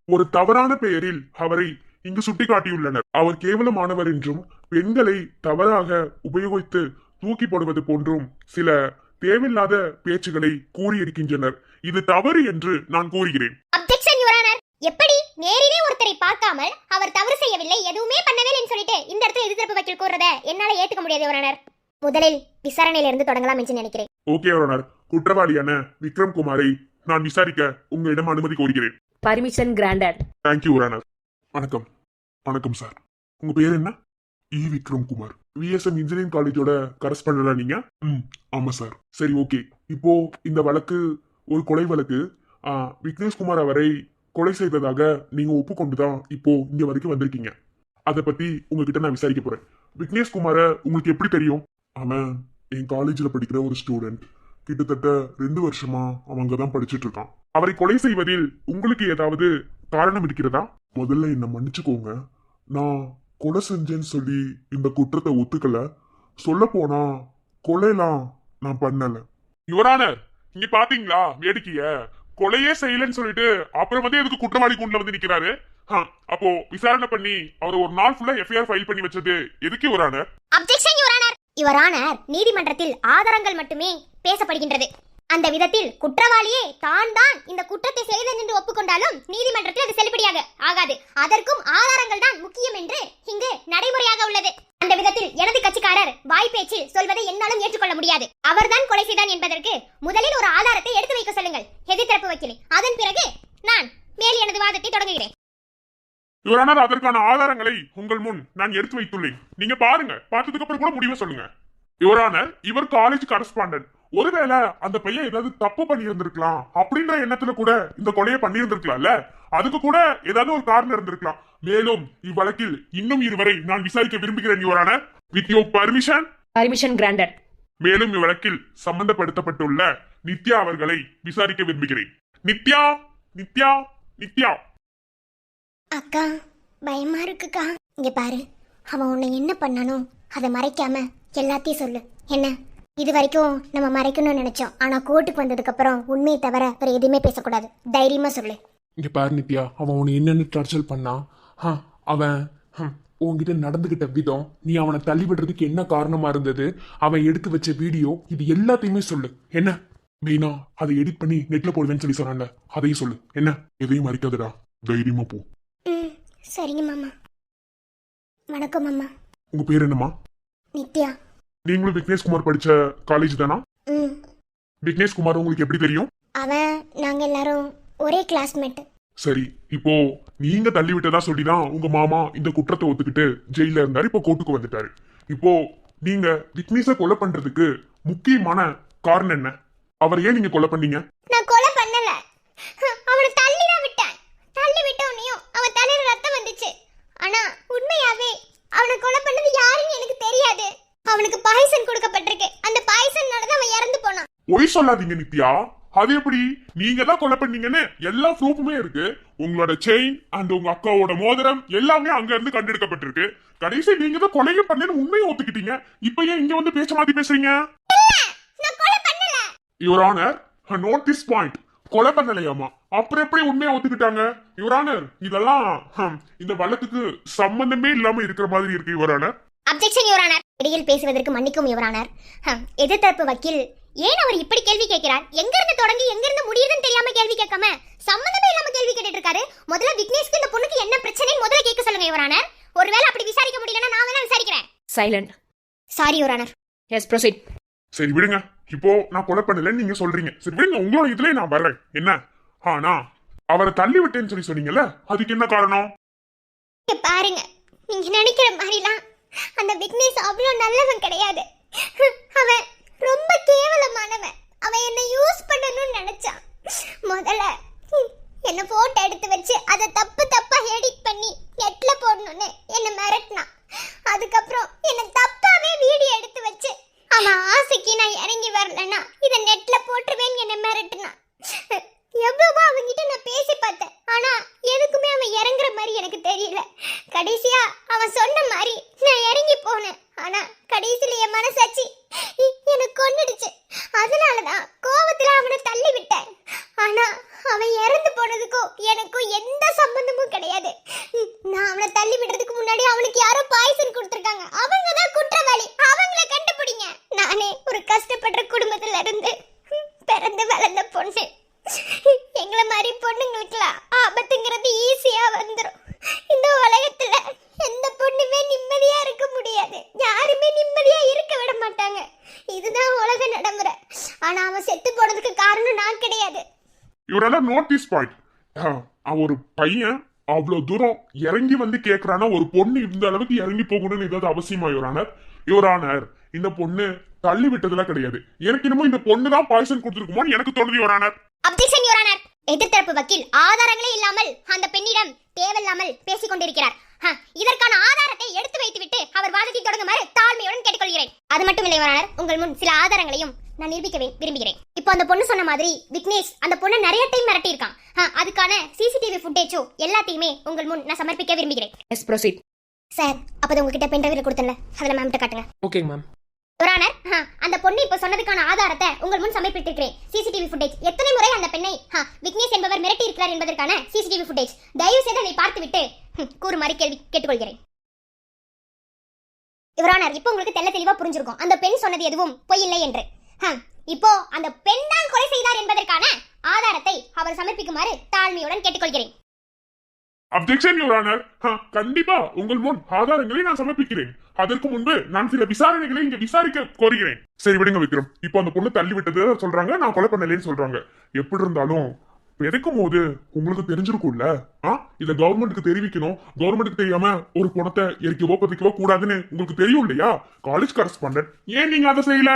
Speaker 3: ஒரு தவறான பெயரில் அவரை இங்கு சுட்டிக்காட்டியுள்ளனர். அவர் கேவலமானவர் என்றும் பெண்களை தவறாக உபயோகித்து தூக்கி போடுவது போன்றும் சில தேவையில்லாத பேச்சுகளை கூறியிருக்கின்றனர். இது தவறு என்று நான் கூறுகிறேன்.
Speaker 2: Objection Your Honour. எப்படி நேரிலே ஒருத்தரை பார்க்காமல் அவர் தவறு செய்யவில்லை, எதுவுமே பண்ணவில்லைன்னு சொல்லிட்டு இந்த இடத்துல எதிர்த்தரப்பு வக்கீல் கூறுறத என்னால ஏத்துக்க முடியாது யுவரானர். முதலில் விசாரணையில இருந்து தொடங்கலாம் என்று நினைக்கிறேன்.
Speaker 3: ஓகே யுவரானர், குற்றவாளியான விக்ரம் குமாரை நான் விசாரிக்க உங்களிடம் அனுமதி கோருகிறேன்.
Speaker 6: Permission granted.
Speaker 3: Thank you Your Honour. வணக்கம். வணக்கம் சார். உங்க பேர் என்ன? விக்ரம் குமார். விஎஸ்எம் இன்ஜினியரிங் காலேஜோட கரஸ்பாண்டா நீங்க? ஆமா சார். சரி, ஓகே. இப்போ இந்த வழக்கு ஒரு கொலை வழக்கு. விக்னேஷ்குமார் அவரை கொலை செய்ததாக நீங்க ஒப்புக்கொண்டுதான் இப்போ இங்க வரைக்கும் வந்திருக்கீங்க. அதை பத்தி உங்ககிட்ட நான் விசாரிக்க போறேன். விக்னேஷ்குமார உங்களுக்கு எப்படி தெரியும்? அவன் என் காலேஜ்ல படிக்கிற ஒரு ஸ்டூடெண்ட். கிட்டத்தட்ட 2 வருஷமா அவன் அங்கதான் படிச்சுட்டு இருக்கான். அவரை கொலை செய்வதில் உங்களுக்கு ஏதாவது காரணம் இருக்கிறதா? முதல்ல என்ன மன்னிச்சுக்கோங்க, நான் கொலை செஞ்சேன்னு சொல்லி இந்த குற்றத்தை ஒத்துக்கல. சொல்ல போனா கொலைலாம் நான் பண்ணல.
Speaker 4: யுவரானர், இங்க பாத்தீங்களா வேடிக்கைய? கொலையே செய்யலன்னு சொல்லிட்டு அப்புறம் வந்து எதுக்கு குற்றவாளி கூண்டுல வந்து நிக்கிறாரு? அப்போ விசாரணை பண்ணி அவர் ஒரு நாள் ஃபுல்லா எஃப்ஐஆர் ஃபைல் பண்ணி வச்சது எதுக்கு யுவரானர்?
Speaker 2: Objection Your Honour. யுவரானர், நீதிமன்றத்தில் ஆதாரங்கள் மட்டுமே பேசப்படுகின்றது. அந்த விதத்தில் குற்றவாளியே தான் தான் இந்த குற்றத்தை செய்தேன் என்று ஒப்புக்கொண்டாலும் நீதிமன்றத்தில் அது செல்லுபடியாக ஆகாது. அதற்கும் ஆதாரங்கள் தான் முக்கியம் என்று இங்கு நடைமுறையாக உள்ளது. அந்த விதத்தில் எனது கட்சிக்காரர் வாய் பேச்சில் சொல்வதை என்னாலும் ஏற்றுக்கொள்ள முடியாது. அவர்தான் கொலை செய்தான் என்பதற்கு முதலில் ஒரு ஆதாரத்தை எடுத்து வைக்க சொல்லுங்கள் எதிர்த்தரப்பு வக்கீலே. அதன் பிறகு நான் மேல் எனது வாதத்தை தொடங்குகிறேன்.
Speaker 3: யுவரானர், அதற்கான ஆதாரங்களை உங்கள் முன் நான் எடுத்து வைத்துள்ளேன். நீங்க பாருங்க, பார்த்ததுக்கு அப்புறம் கூட முடிவை சொல்லுங்க. யுவரானர், இவர் காலேஜ் கரஸ்பாண்டன்ட். ஒருவேளை அந்த பையன் ஏதாவது தப்பு பண்ணி இருந்திருக்கலாம் அப்படின்ற எண்ணத்துல கூட இந்த கொலையை பண்ணி இருந்திருக்கலாம்ல. அதுக்கு கூட ஏதாவது ஒரு காரணம் இருந்திருக்கலாம். மேலும் இவ்வழக்கில் இன்னும் இருவரை நான் விசாரிக்க விரும்புகிறேன் Your Honour. With your
Speaker 6: permission granted.
Speaker 3: மேலும் இவ்வழக்கில் சம்பந்தப்படுத்தப்பட்டுள்ள நித்யா அவர்களை விசாரிக்க விரும்புகிறேன். நித்யா, நித்யா, நித்யா.
Speaker 2: அக்கா, பயமா இருக்குக்கா. இங்க பாரு, அவன் உன்னை என்ன பண்ணானோ அதை மறைக்காம எல்லாத்தையும் சொல்லு. என்ன, இது வரைக்கும் நம்ம மறைக்கணும்னு நினைச்சோம். ஆனா கோர்ட்டுக்கு வந்ததுக்கு அப்புறம் உண்மையை தவிர வேற எதுவுமே பேசக்கூடாது. தைரியமா சொல்லு.
Speaker 4: இங்க பாரு நித்யா, அவன் உன்னை என்னென்னு டார்ச்சர் பண்ணான். அவன் உன்கிட்ட நடந்துகிட்ட விதம், நீ அவனை தள்ளி விடுறதுக்கு என்ன காரணமா இருந்தது, அவன் எடுத்து வச்ச வீடியோ, இது எல்லாத்தையுமே சொல்லு. என்ன மெயினா அதை எடிட் பண்ணி நெட்ல போடுவேன்னு சொல்லி சொன்னான்ல, அதையும் சொல்லு. என்ன, எதையும் மறைக்காதடா, தைரியமா போ.
Speaker 2: சரிங்க மாமா. வணக்கம் மாமா.
Speaker 3: உங்க பேர் என்னம்மா?
Speaker 2: நித்யா.
Speaker 3: நீங்களும் விக்னேஷ் குமார் படிச்ச காலேஜ் தானா? விக்னேஷ் குமார் உங்களுக்கு எப்படி தெரியும்?
Speaker 2: அவன் நாங்க எல்லாரும் ஒரே கிளாஸ்மேட்.
Speaker 3: சரி, இப்போ நீங்க தள்ளி விட்டதா சொல்லிதான் உங்க மாமா இந்த குற்றத்தை ஒத்துக்கிட்டு ஜெயில இருந்தாரு. இப்போ கோர்ட்டுக்கு வந்துட்டாரு. இப்போ நீங்க விக்னேஷை கொலை பண்றதுக்கு முக்கியமான காரணம் என்ன? அவர் ஏன் நீங்க கொலை பண்ணீங்க?
Speaker 2: நான் கொலை பண்ணல, அவனை தள்ளி தான் விட்டேன். தள்ளி விட்ட உடனேயும் அவன் தலையில ரத்தம் வந்துச்சு. ஆனா உண்மையாவே அவனை கொலை பண்ணது யாருன்னு எனக்கு தெரியாது. அவனுக்கு பாய்சன் கொடுக்கப்பட்டிருக்கு. அந்த பாய்சன்னால தான் அவன் இறந்து போனான்.
Speaker 3: ஒய் சொல்லாதீங்க நித்யா. அது எப்படி? நீங்க தான் கொலை பண்ணீங்கன்னு எல்லா ப்ரூஃபுமே இருக்கு. உங்களோட செயின் அண்ட் உங்க அக்காவோட மோதிரம் எல்லாமே அங்க இருந்து கண்டெடுக்கப்பட்டிருக்கு. கடைசி நீங்க தான் கொலையும் பண்ணேன்னு உண்மையை ஒத்துக்கிட்டீங்க. இப்ப ஏன் இங்க வந்து பேச்ச மாத்தி பேசுறீங்க?
Speaker 2: நான் கொலை பண்ணல.
Speaker 3: Your honour, note this point. கொலை பண்ணலையாமா, அப்புறம் எப்படி உண்மையை ஒத்துக்கிட்டாங்க? யுவர் ஆனர், இதெல்லாம் இந்த வழக்குக்கு சம்பந்தமே இல்லாம இருக்கிற மாதிரி இருக்கு your honour.
Speaker 2: Objection your honour. இடையில் பேசுவதற்கு மன்னிக்கும் யுவர் ஆனர். எதிர்த்தரப்பு வக்கீல் ஏன் அவர் இப்படி கேள்வி கேட்கிறார்? எங்க இருந்து தொடங்கி எங்க இருந்து முடியுதுன்னு தெரியாம கேள்வி கேட்காம சம்பந்தமே இல்லாம கேள்வி கேட்டுட்டு இருக்காரு. முதல்ல விக்னேஷ்க்கு இந்த பொண்ணுக்கு என்ன பிரச்சனைன்னு முதல்ல கேட்க சொல்லுங்க யுவர் ஆனர். ஒருவேளை அப்படி விசாரிக்க முடியலன்னா நான் வேணா விசாரிக்கிறேன்.
Speaker 6: Silent.
Speaker 2: Sorry your honour.
Speaker 6: Yes proceed.
Speaker 3: சரி விடுங்க. இப்போ நான் கொலை பண்ணலன்னு நீங்க சொல்றீங்க. சரி விடுங்க, உங்களோட இதுல நான் வர்றேன். என்ன, ஆனா அவரை தள்ளி விட்டேன்னு சொல்லி சொன்னீங்கல்ல, அதுக்கு என்ன காரணம்?
Speaker 2: பாருங்க, நீங்க நினைக்கிற மாதிரிலாம் அந்த விக்னேஷ் அவ்வளவு நல்லவன் கிடையாது. அவன் ரொம்ப கேவலமானவன். அவன் என்ன யூஸ் பண்ணணும்னு நினைச்சான். முதல்ல என்ன போட்டோ எடுத்து வச்சு அதை தப்பா எடிட் பண்ணி நெட்ல போடணும்னு என்ன மிரட்டினான். அதுக்கப்புறம் என்ன தப்பாவே வீடியோ எடுத்து வச்சு அவன் ஆசைக்கு நான் இறங்கி வரலன்னா இதை நெட்ல போட்டுருவேன்னு என்ன மிரட்டினான். எவ்வளவோ அவன்கிட்ட நான் பேசி பார்த்தேன். ஆனா எதுக்குமே அவன் இறங்குற மாதிரி எனக்கு தெரியல. கடைசியா அவன் சொன்ன மாதிரி நான் இறங்கி போனேன். ஆனா கடைசியில என் மனசாட்சி எனக்கு கொன்னுடுச்சு. அதனாலதான் கோவத்துல அவனை தள்ளி விட்டேன். ஆனா அவன் இறந்து போனதுக்கும் எனக்கும் எந்த சம்பந்தமும் கிடையாது. நான் அவனை தள்ளி விடுறதுக்கு முன்னாடி அவனுக்கு யாரோ பாய்சன் கொடுத்துருக்காங்க. அவங்க தான் குற்றவாளி. அவங்கள கண்டுபிடிங்க. நானே ஒரு கஷ்டப்படுற குடும்பத்துல இருந்து பிறந்து வளர்ந்த பொண்ணு. எங்களை மாதிரி பொண்ணுங்களுக்குலாம் ஆபத்துங்கிறது ஈஸியா வந்துடும். இந்த உலகத்துல எந்த பொண்ணுமே நிம்மதியா இருக்க முடியாது. யாருமே நிம்மதியா இருக்க விட மாட்டாங்க. இதுதான் உலக நடைமுறை. ஆனா அவன் செத்து போனதுக்கு காரணம் நான் கிடையாது.
Speaker 3: இவரால நோட் திஸ் பாயிண்ட். ஒரு பையன் அவ்வளவு தூரம் இறங்கி வந்து கேக்குறானா, ஒரு பொண்ணு இந்த அளவுக்கு இறங்கி போகணும்னு ஏதாவது அவசியமா யுவரானர்? யுவரானர், இந்த பொண்ணு தள்ளி விட்டதுல கிடையாது. எனக்கு இன்னமும் இந்த பொண்ணு தான் பாய்சன் கொடுத்துருக்குமோன்னு எனக்கு தோணுது யுவரானர்.
Speaker 2: Objection your honour. எதிர்த்தரப்பு வக்கீல் ஆதாரங்களே இல்லாமல் அந்த பெண்ணிடம் தேவையில்லாமல் பேசிக் கொண்டிருக்கிறார். இதற்கான ஆதாரத்தை எடுத்து வைத்துவிட்டு அவர் வாதத்தை தொடங்குமாறு தாழ்மையுடன் கேட்டுக்கொள்கிறேன். அது மட்டும் இல்லை யுவர் ஆனர், உங்கள் முன் சில ஆதாரங்களையும் நான் நிரூபிக்க விரும்புகிறேன். இப்போ அந்த பொண்ணு சொன்ன மாதிரி விக்னேஷ் அந்த பொண்ணை நிறைய டைம் மிரட்டி இருக்கான். அதுக்கான சிசிடிவி ஃபுட்டேஜோ எல்லாத்தையுமே உங்கள் முன் நான் சமர்ப்பிக்க விரும்புகிறேன்.
Speaker 6: Yes proceed.
Speaker 2: சார், அப்போ உங்ககிட்ட பென் டிரைவ்ல கொடுத்தல, அதில் மேம்கிட்ட காட்டுங்க.
Speaker 4: Okay ma'am.
Speaker 2: யுவர் ஆனர், அந்த பொண்ணு இப்போ சொன்னதுக்கான ஆதாரத்தை உங்கள் முன் சமர்ப்பித்திருக்கிறேன். சிசிடிவி ஃபுட்டேஜ் எத்தனை முறை அந்த பெண்ணை விக்னேஷ் என்பவர் மிரட்டி இருக்கிறார் என்பதற்கான சிசிடிவி ஃபுட்டேஜ். தயவு செய்து அதை பார்த்துவிட்டு கூறுமாறு கேள்வி கேட்டுக்கொள்கிறேன். யுவர் ஆனர், இப்போ உங்களுக்கு தெளிவா புரிஞ்சிருக்கும் அந்த பெண் சொன்னது எதுவும் பொய் இல்லை என்று. இப்போ அந்த பெண் தான் கொலை செய்தார் என்பதற்கான ஆதாரத்தை அவர் சமர்ப்பிக்குமாறு தாழ்மையுடன் கேட்டுக்கொள்கிறேன்.
Speaker 3: Objection your honour. கண்டிப்பா உங்கள் முன் ஆதாரங்களை நான் சமர்ப்பிக்கிறேன். அதற்கு முன்பு நான் சில விசாரணைகளை இங்க விசாரிக்க கோருகிறேன். சரி விடுங்க விக்ரம். இப்போ அந்த பொண்ணு தள்ளி விட்டது சொல்றாங்க, நான் கொலை பண்ணலேன்னு சொல்றாங்க. எப்படி இருந்தாலும் எதுக்கும் போது உங்களுக்கு தெரிஞ்சிருக்கும்ல. இத கவர்மெண்ட்டுக்கு தெரிவிக்கணும். கவர்மெண்ட்டுக்கு தெரியாம ஒரு பணத்தை எரிக்கவோ பதிக்கவோ கூடாதுன்னு உங்களுக்கு தெரியும் இல்லையா? காலேஜ் கரஸ்பாண்டன்ட், ஏன் நீங்க அதை செய்யல?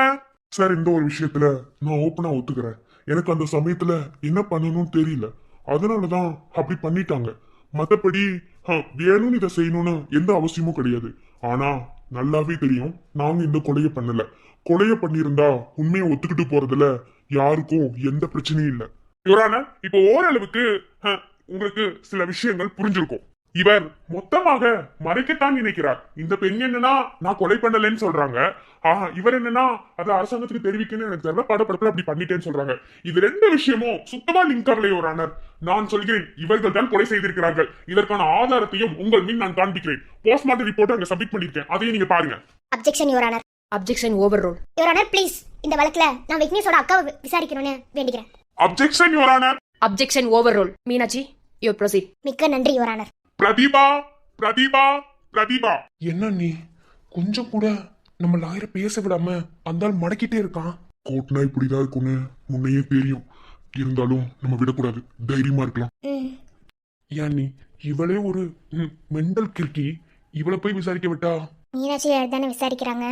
Speaker 3: சார், இந்த ஒரு விஷயத்துல நான் ஓப்பனா ஒத்துக்கிறேன். எனக்கு அந்த சமயத்துல என்ன பண்ணணும்னு தெரியல, அதனாலதான் அப்படி பண்ணிட்டாங்க. மத்தபடி வேணும்னு இதை செய்யணும்னு எந்த அவசியமும் கிடையாது. ஆனா நல்லாவே தெரியும் நாங்க இந்த கொலையை பண்ணல. கொலையை பண்ணியிருந்தா உண்மையை ஒத்துக்கிட்டு போறதுல யாருக்கும் எந்த பிரச்சனையும் இல்ல. யுவரான, இப்போ ஓரளவுக்கு உங்களுக்கு சில விஷயங்கள் புரிஞ்சிருக்கும். இவர் மொத்தமாக மறைக்கத்தான் நினைக்கிறார். இந்த பெண் என்னன்னா நான் கொலை பண்ணலன்னு சொல்றாங்க. இவர் என்னன்னா அது அரசாங்கத்துக்கு தெரிவிக்கணும்னு எனக்கு தெரியல, படப்படப்புல அப்படி பண்ணிட்டேன்னு சொல்றாங்க. இது ரெண்டு விஷயமும் சுத்தமா லிங்க் ஆகலை யுவரானர். நான் சொல்கிறேன், இவர்கள் தான் கொலை செய்திருக்கிறார்கள். இதற்கான ஆதாரத்தையும் உங்கள் மீன் நான் காண்பிக்கிறேன். போஸ்ட்மார்ட்டம் ரிப்போர்ட் அங்க சப்மிட் பண்ணிருக்கேன், அதையும் நீங்க பாருங்க.
Speaker 2: Objection your honour.
Speaker 6: Objection over rule.
Speaker 2: Your honour please, இந்த வழக்குல நான் விக்னேஷோட அக்காவை விசாரிக்கணும்னு வேண்டிக்கிறேன்.
Speaker 3: Objection your honour.
Speaker 6: Objection over rule. Meenakshi, you proceed.
Speaker 2: மிக்க நன்றி யுவர் ஆனர்.
Speaker 3: பிரதீபா, பிரதீபா, பிரதீபா.
Speaker 4: என்ன நீ கொஞ்சம் கூட நம்ம லாயரை பேச விடாம அந்த ஆள் மடக்கிட்டே இருக்கான்.
Speaker 3: கோட்னா இப்படிதான் இருக்கும்னு முன்னையே தெரியும். இருந்தாலும் நம்ம விடக்கூடாது, தைரியமா இருக்கலாம்.
Speaker 4: ஏன் நீ இவளே ஒரு மெண்டல் கிறுக்கி, இவளை போய் விசாரிக்க விட்டா?
Speaker 2: மீனாட்சி தானே விசாரிக்கிறாங்க,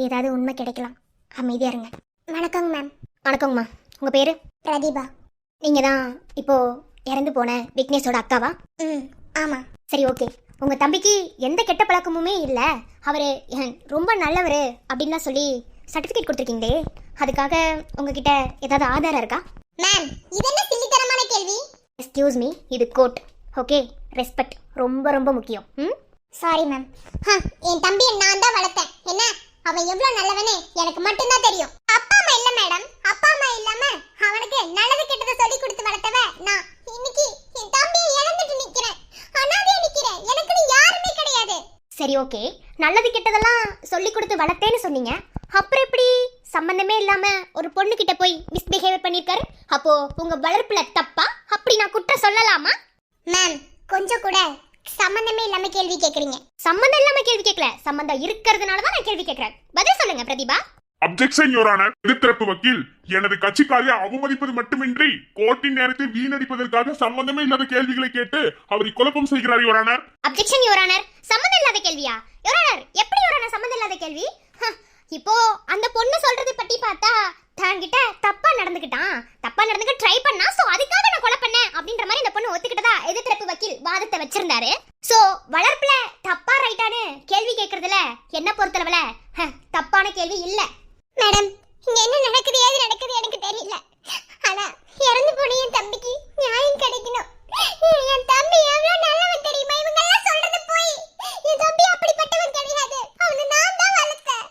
Speaker 2: ஏதாவது உண்மை கிடைக்கலாம். அமைதியா இருங்க.
Speaker 5: வணக்கங்க மேம்.
Speaker 2: வணக்கங்கம்மா. உங்க பேரு?
Speaker 5: பிரதீபா.
Speaker 2: நீங்க தான் இப்போ இறந்து போன விக்னேஷோட அக்காவா?
Speaker 5: ஆமா.
Speaker 2: சரி, ஓகே. உங்க தம்பிக்கு எந்த கெட்ட பழக்கமுமே இல்ல, அவரு ரொம்ப நல்லவரு அப்படின்னு சொல்லி சர்டிபிகேட் கொடுத்துருக்கீங்களே, அதுக்காக உங்ககிட்ட ஏதாவது ஆதாரம் இருக்கா?
Speaker 5: மேம், இது என்ன சில்லித்தனமான கேள்வி?
Speaker 2: எக்ஸ்கியூஸ் மீ, இது கோர்ட். ஓகே, ரெஸ்பெக்ட் ரொம்ப ரொம்ப முக்கியம்.
Speaker 5: Sorry ma'am. என் தம்பியை நான் தான் வளர்த்தேன். என்ன, அவன் எவ்வளவு நல்லவனே எனக்கு மட்டும்தான் தெரியும். அப்பா அம்மா இல்ல மேடம். அப்பா அம்மா இல்லாம அவனுக்கு நல்லது கெட்டதை சொல்லி கொடுத்து வளர்த்தவ நான். இன்னைக்கு என் தம்பியை இழந்துட்டு நிக்கிறேன், அனாதையா நிக்கிறேன். எனக்கு யாருமே கிடையாது.
Speaker 2: சரி, ஓகே. நல்லது கெட்டதெல்லாம் சொல்லி கொடுத்து வளர்த்தேன்னு சொன்னீங்க, அப்புறம் எப்படி சம்பந்தமே இல்லாம ஒரு பொண்ணு கிட்ட போய் மிஸ்பிஹேவியர் பண்ணிருக்காரு? அப்போ உங்க வளர்ப்புல தப்பா? அப்படி நான் குற்றம் சொல்லலாமா?
Speaker 5: மேம், கொஞ்சம் கூட சம்பந்தமே இல்லாம கேள்வி கேக்குறீங்க.
Speaker 2: சம்பந்தம் இல்லாம கேள்வி கேட்கல, சம்பந்தம் இருக்கிறதுனால தான் நான் கேள்வி கேட்கிறேன். பதில் சொல்லுங்க பிரதீபா.
Speaker 3: Objection your honour. எதிர்த்தரப்பு வக்கீல் எனது கட்சிக்காரியை அவமதிப்பது மட்டுமின்றி கோர்ட்டின் நேரத்தை வீணடிப்பதற்காக சம்பந்தமே இல்லாத கேள்விகளை கேட்டு அவரை குழப்பம் செய்கிறார் your honour.
Speaker 2: Objection your honour. சம்பந்தம் இல்லாத கேள்வியா? யுவர் ஆனர், எப்படி யுவர் ஆனர் சம்பந்தம் இல்லாத கேள்வி? இப்போ அந்த பொண்ணு சொல்றது பத்தி பார்த்தா தன்கிட்ட தப்பா நடந்துக்க ட்ரை பண்ணா, சோ அதுக்காக நான் கொலை பண்ணேன் அப்படின்ற மாதிரி இந்த பொண்ணு ஒத்துக்கிட்டதா எதிர்த்தரப்பு வக்கீல் வாதத்தை வச்சிருந்தாரு. சோ வளர்ப்புல தப்பா ரைட்டானு கேள்வி கேட்கறதுல என்ன பொறுத்தளவுல தப்பான கேள்வி இல்ல.
Speaker 5: மேடம், இங்க என்ன நடக்குது, ஏது நடக்குது எனக்கு தெரியல. ஆனா இறந்து போன என் தம்பிக்கு நியாயம் கிடைக்கணும். என் தம்பி எவ்வளவு நல்லவன் தெரியுமா? இவங்க எல்லாம் சொல்றது போய். என் தம்பி அப்படிப்பட்டவன் கிடையாது. அவனை நான் தான் வளர்த்தேன்.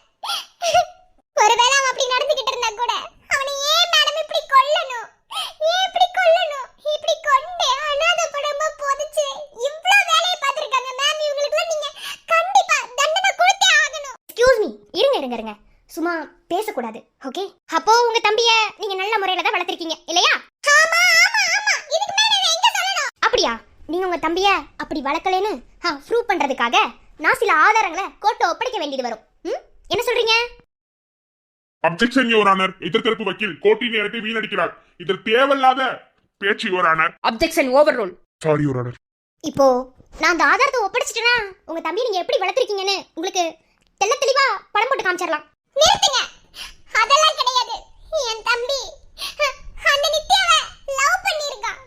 Speaker 5: ஒருவேளை அவன் அப்படி நடந்துகிட்டு இருந்தா கூட அவனை ஏன் மேடம் இப்படி கொல்லணும்? ஏன் இப்படி கொல்லணும்? இப்படி கொண்டு அனாதை படமா போதிச்சு இவ்வளவு வேலையை பார்த்திருக்காங்க மேம். இவங்களுக்கு நீங்க கண்டிப்பா தண்டனை கொடுத்தே ஆகணும்.
Speaker 2: எக்ஸ்கியூஸ் மீ, இருங்க. சும்மா பேசக்கூடாது, ஓகே? அப்போ உங்க தம்பிய நீங்க நல்ல முறையில தான் வளர்த்திருக்கீங்க இல்லையா?
Speaker 5: ஆமா. இதுக்கு மேல நான் எங்க சொல்லணும்?
Speaker 2: அப்படியா? நீங்க உங்க தம்பிய அப்படி வளர்க்கலன்னு ப்ரூவ் பண்றதுக்காக நான் சில ஆதாரங்களை கோர்ட்ல ஒப்படைக்க வேண்டியது வரும். என்ன சொல்றீங்க?
Speaker 3: Objection your honour. எதிர்த்தரப்பு வக்கீல் கோர்ட்டின் நேரத்தை வீணடிக்கிறார். இது தேவையில்லாத பேச்சு your honour.
Speaker 6: Objection over rule.
Speaker 3: Sorry your honour.
Speaker 2: இப்போ நான் அந்த ஆதாரத்தை ஒப்படைச்சிட்டேனா உங்க தம்பி நீங்க எப்படி வளர்த்திருக்கீங்கன்னு உங்களுக்கு தெளிவா படம் போட்டு காமிச்சிடலாம்.
Speaker 5: நிறுத்துங்க. அதெல்லாம் கிடையாது. என் தம்பி அந்த நித்யாவை லவ் பண்ணிருக்கான்.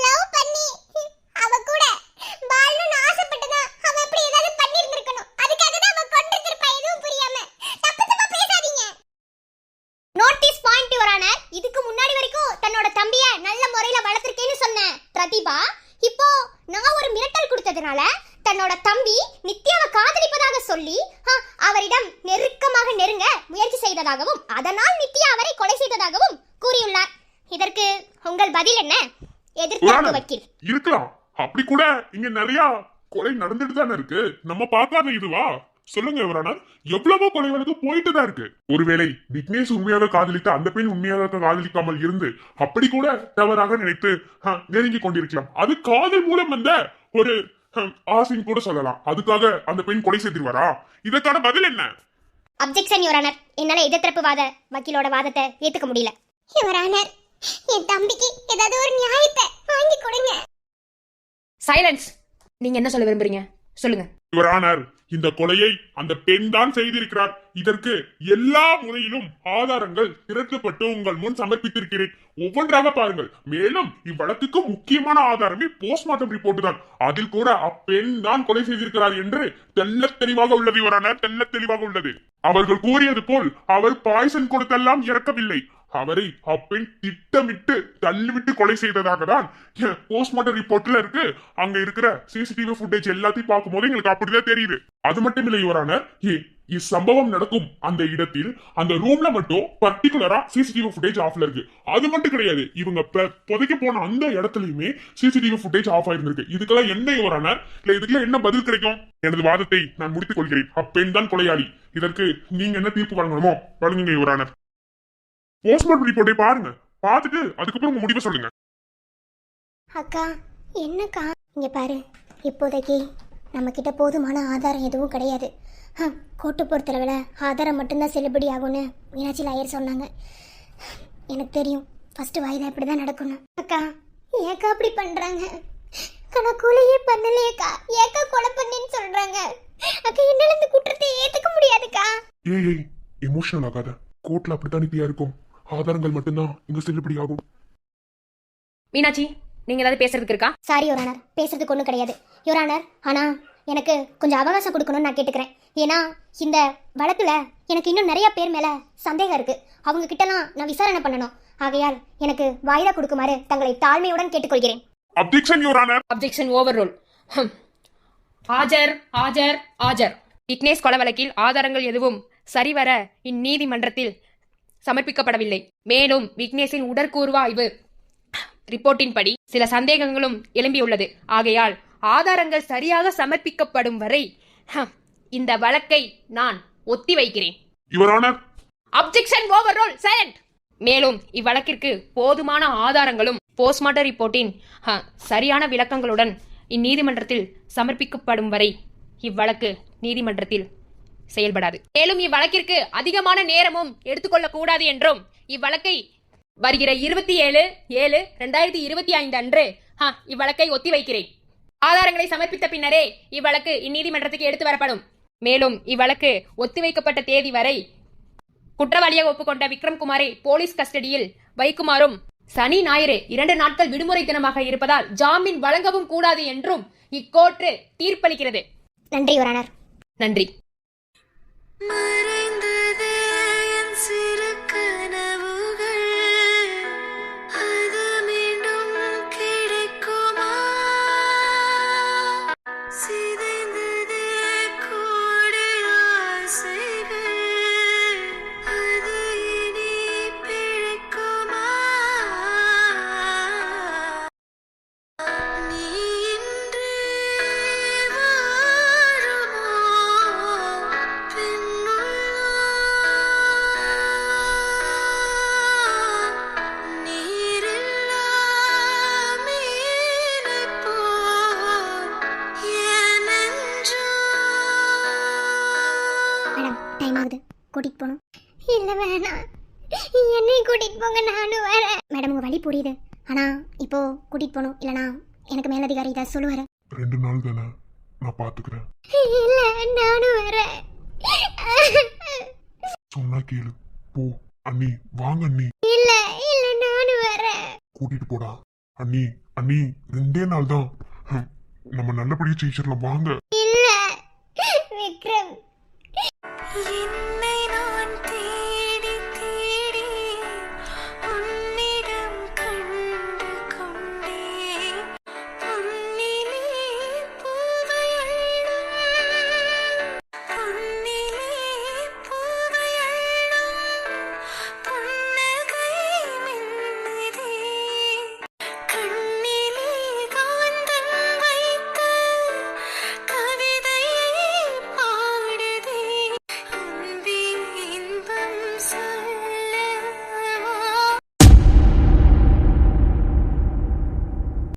Speaker 5: லவ் பண்ணி அவ கூட வாழணும்னு ஆசைப்பட்டதா அவ அப்படி ஏதாவது பண்ணிருந்திருக்கணும். அதுக்காக தான் அவ கொன்றிருப்பா. எதுவும் புரியாம தப்பு பேசாதீங்க.
Speaker 2: Notice point your honour. இதுக்கு முன்னாடி வரைக்கும் தன்னோட தம்பிய நல்ல முறையில வளர்த்திருக்கேன்னு சொன்ன பிரதீபா, இப்போ நான் ஒரு மிரட்டல் கொடுத்ததுனால தன்னோட தம்பி நித்யாவை காதலிப்பதாக சொல்லி அவரிடம் நெருக்கமாக நெருங்க முயற்சி செய்ததாகவும் அதனால் நித்யா அவரை கொலை செய்ததாகவும் கூறியுள்ளார். இதற்கு உங்கள் பதில் என்ன எதிர்த்தரப்பு வக்கீல்?
Speaker 3: இருக்கலாம். அப்படி கூட இங்க நிறைய கொலை நடந்துட்டு தானே இருக்கு. நம்ம பார்க்காத இதுவா? சொல்லுங்க யுவரானர், எவ்வளவோ கொலை வழக்கு போயிட்டு தான் இருக்கு. ஒருவேளை விக்னேஷ் உண்மையாக காதலித்த அந்த பெண் உண்மையாக காதலிக்காமல் இருந்து அப்படி கூட தவறாக நினைத்து நெருங்கி கொண்டிருக்கலாம். அது காதல் மூலம் வந்த ஒரு ஆசைன்னு கூட சொல்லலாம். அதுக்காக அந்த பெண் கொலை செய்திருவாரா? இதற்கான பதில் என்ன?
Speaker 2: Objection your honour. என்னால எதிர்த்தரப்பு வக்கீலோட வாதத்தை ஏத்துக்க முடியல. யுவர் ஆனர், என் தம்பிக்கு ஏதாவது ஒரு நியாயத்தை வாங்கி கொடுங்க.
Speaker 6: சைலன்ஸ். நீங்க என்ன சொல்ல விரும்புறீங்க? சொல்லுங்க.
Speaker 3: யுவரானர், இந்த கொலையை அந்த பெண் தான் செய்திருக்கிறார். இதற்கு எல்லா முறையிலும் ஆதாரங்கள் திரட்டப்பட்டு உங்கள் முன் சமர்ப்பித்திருக்கிறேன். ஒவ்வொன்றாக பாருங்கள். மேலும் இவ்வழக்குக்கு முக்கியமான ஆதாரமே போஸ்ட்மார்ட்டம் ரிப்போர்ட் தான். அதில் கூட அப்பெண் தான் கொலை செய்திருக்கிறார் என்று தெல்ல தெளிவாக உள்ளது யுவரானர், தெல்ல தெளிவாக உள்ளது. அவர்கள் கூறியது போல் அவர் பாய்சன் கொடுத்தெல்லாம் இறக்கவில்லை. அவரை அப்பெண் திட்டமிட்டு தள்ளிவிட்டு கொலை செய்ததாக தான் போஸ்ட்மார்ட்டம் ரிப்போர்ட்ல இருக்கு. அங்க இருக்கிற சிசிடிவி ஃபுட்டேஜ் எல்லாத்தையும் பார்க்கும்போது எங்களுக்கு அப்படிதான் தெரியுது. அது மட்டும் இல்லை யுவரானர், இச்சம்பவம் நடக்கும் அந்த இடத்தில் அந்த ரூம்ல மட்டும் பர்டிகுலரா சிசிடிவி ஃபுட்டேஜ் ஆஃப்ல இருக்கு. அது மட்டும் கிடையாது, இவங்க புதைக்க போன அந்த இடத்துலயுமே சிசிடிவி ஃபுட்டேஜ் ஆஃப் ஆயிருந்திருக்கு. இதுக்கெல்லாம் என்ன யுவரானர், இல்ல இதுக்கெல்லாம் என்ன பதில் கிடைக்கும்? எனது வாதத்தை நான் முடித்துக் கொள்கிறேன். அப்பெண் தான் கொலையாளி. இதற்கு நீங்க என்ன தீர்ப்பு வழங்கணுமோ வழங்குங்க யுவரானர். போஸ்ட்மார்ட்டம் ரிப்போர்ட்டை பாருங்க. பார்த்துட்டு அதுக்கப்புறம் உங்க முடிவை சொல்லுங்க.
Speaker 2: அக்கா, என்னக்கா? இங்க பாரு, இப்போதைக்கு நம்ம கிட்ட போதுமான ஆதாரம் எதுவும் கிடையாது. கோர்ட்டு பொறுத்தளவில் ஆதாரம் மட்டும்தான் செல்லுபடி ஆகும்னு மீனாட்சி லாயர் சொன்னாங்க. எனக்கு தெரியும் ஃபர்ஸ்ட் வாய்தா இப்படி தான் நடக்கணும். அக்கா, ஏக்கா அப்படி பண்றாங்க? அக்கா, கொலையே பண்ணலையேக்கா, ஏக்கா கொலை பண்ணேன்னு சொல்றாங்க. அக்கா, என்னால இந்த குற்றத்தை ஏத்துக்க முடியாதுக்கா.
Speaker 3: ஏய் எமோஷனல் ஆகாத. கோர்ட்ல அப்படித்தான் நீதியா இருக்கும். ஆதாரங்கள் மட்டும்தான் இங்க செல்லுபடி ஆகும்.
Speaker 6: மீனாட்சி, நீங்க ஏதாவது பேசுறதுக்கு இருக்கா?
Speaker 2: சாரி யுவரானர், பேசுறதுக்கு ஒன்றும் கிடையாது யுவரானர். ஆனா எனக்கு கொஞ்சம் அவகாசம் கொடுக்கணும்னு நான் கேட்டுக்கிறேன். ஏன்னா இந்த வழக்குல எனக்கு இன்னும் நிறைய பேர் மேல சந்தேகம் இருக்கு. அவங்க கிட்டலாம் நான் விசாரணை பண்ணணும். ஆகையால் எனக்கு வாய்தா கொடுக்குமாறு தங்களை தாழ்மையுடன் கேட்டுக்கொள்கிறேன்.
Speaker 3: Objection Your Honour.
Speaker 6: Objection over rule. ஆஜர் ஆஜர் ஆஜர். விக்னேஷ் கொலை வழக்கில் ஆதாரங்கள் எதுவும் சரிவர இந்நீதிமன்றத்தில் சமர்ப்பிக்கப்படவில்லை. மேலும் விக்னேஷின் உடற்கூறு ஆய்வு ரிப்போர்ட்டின் படி சில சந்தேகங்களும் எழும்பியுள்ளது. ஆகையால் ஆதாரங்கள் சரியாக சமர்ப்பிக்கப்படும் வரை இந்த வழக்கை நான் ஒத்தி வைக்கிறேன். Objection over rule. சைலண்ட். மேலும் இவ்வழக்கிற்கு போதுமான ஆதாரங்களும் போஸ்ட்மார்ட்டம் ரிப்போர்ட்டின் சரியான விளக்கங்களுடன் இந்நீதிமன்றத்தில் சமர்ப்பிக்கப்படும் வரை இவ்வழக்கு நீதிமன்றத்தில் செயல்படாது. மேலும் இவ்வழக்கிற்கு அதிகமான நேரமும் எடுத்துக்கொள்ளக் கூடாது என்றும் இவ்வழக்கை வருகிற 27/7/2025 அன்று இவ்வழக்கை ஒத்தி வைக்கிறேன். ஆதாரங்களை சமர்ப்பித்த பின்னரே இவ்வழக்கு இந்நீதிமன்றத்துக்கு எடுத்து வரப்படும். மேலும் இவ்வழக்கு ஒத்திவைக்கப்பட்ட தேதி வரை குற்றவாளியாக ஒப்புக்கொண்ட விக்ரம்குமாரை போலீஸ் கஸ்டடியில் வைக்குமாறும் சனி ஞாயிறு 2 நாட்கள் விடுமுறை தினமாக இருப்பதால் ஜாமீன் வழங்கவும் கூடாது என்றும் இக்கோர்ட்டு தீர்ப்பளிக்கிறது.
Speaker 2: நன்றி யுவரானர்.
Speaker 6: நன்றி.
Speaker 1: மறைந்ததே என் சிறு கனவுகள், அது மீண்டும் கிடைக்குமா? சிதைந்ததே கோடி ஆசைகள், அது இனி பிழைக்குமா? நீ இன்றி வாழுமோ
Speaker 2: மேடம், டைம் ஆகுது, கூட்டிட்டு போகணும். இல்லை வேணாம், என்னையும் கூட்டிட்டு போங்க, நானும் வரேன். மேடம், உங்க வழி புரியுது. ஆனா இப்போ கூட்டிட்டு போகணும், இல்லைனா எனக்கு மேலதிகாரி இதை சொல்லுவாரு.
Speaker 3: 2 நாள் தானே, நான் பாத்துக்கிறேன்.
Speaker 2: இல்லை, நானும் வரேன்.
Speaker 3: சொன்னா கேளு, போ. அண்ணி வாங்க அண்ணி.
Speaker 2: இல்லை இல்லை, நானும் வரேன்.
Speaker 3: கூட்டிட்டு போடா. அண்ணி அண்ணி 2 நாள் தான், நம்ம நல்லபடியா ஜெயிச்சிடலாம் வாங்க.
Speaker 2: இல்லை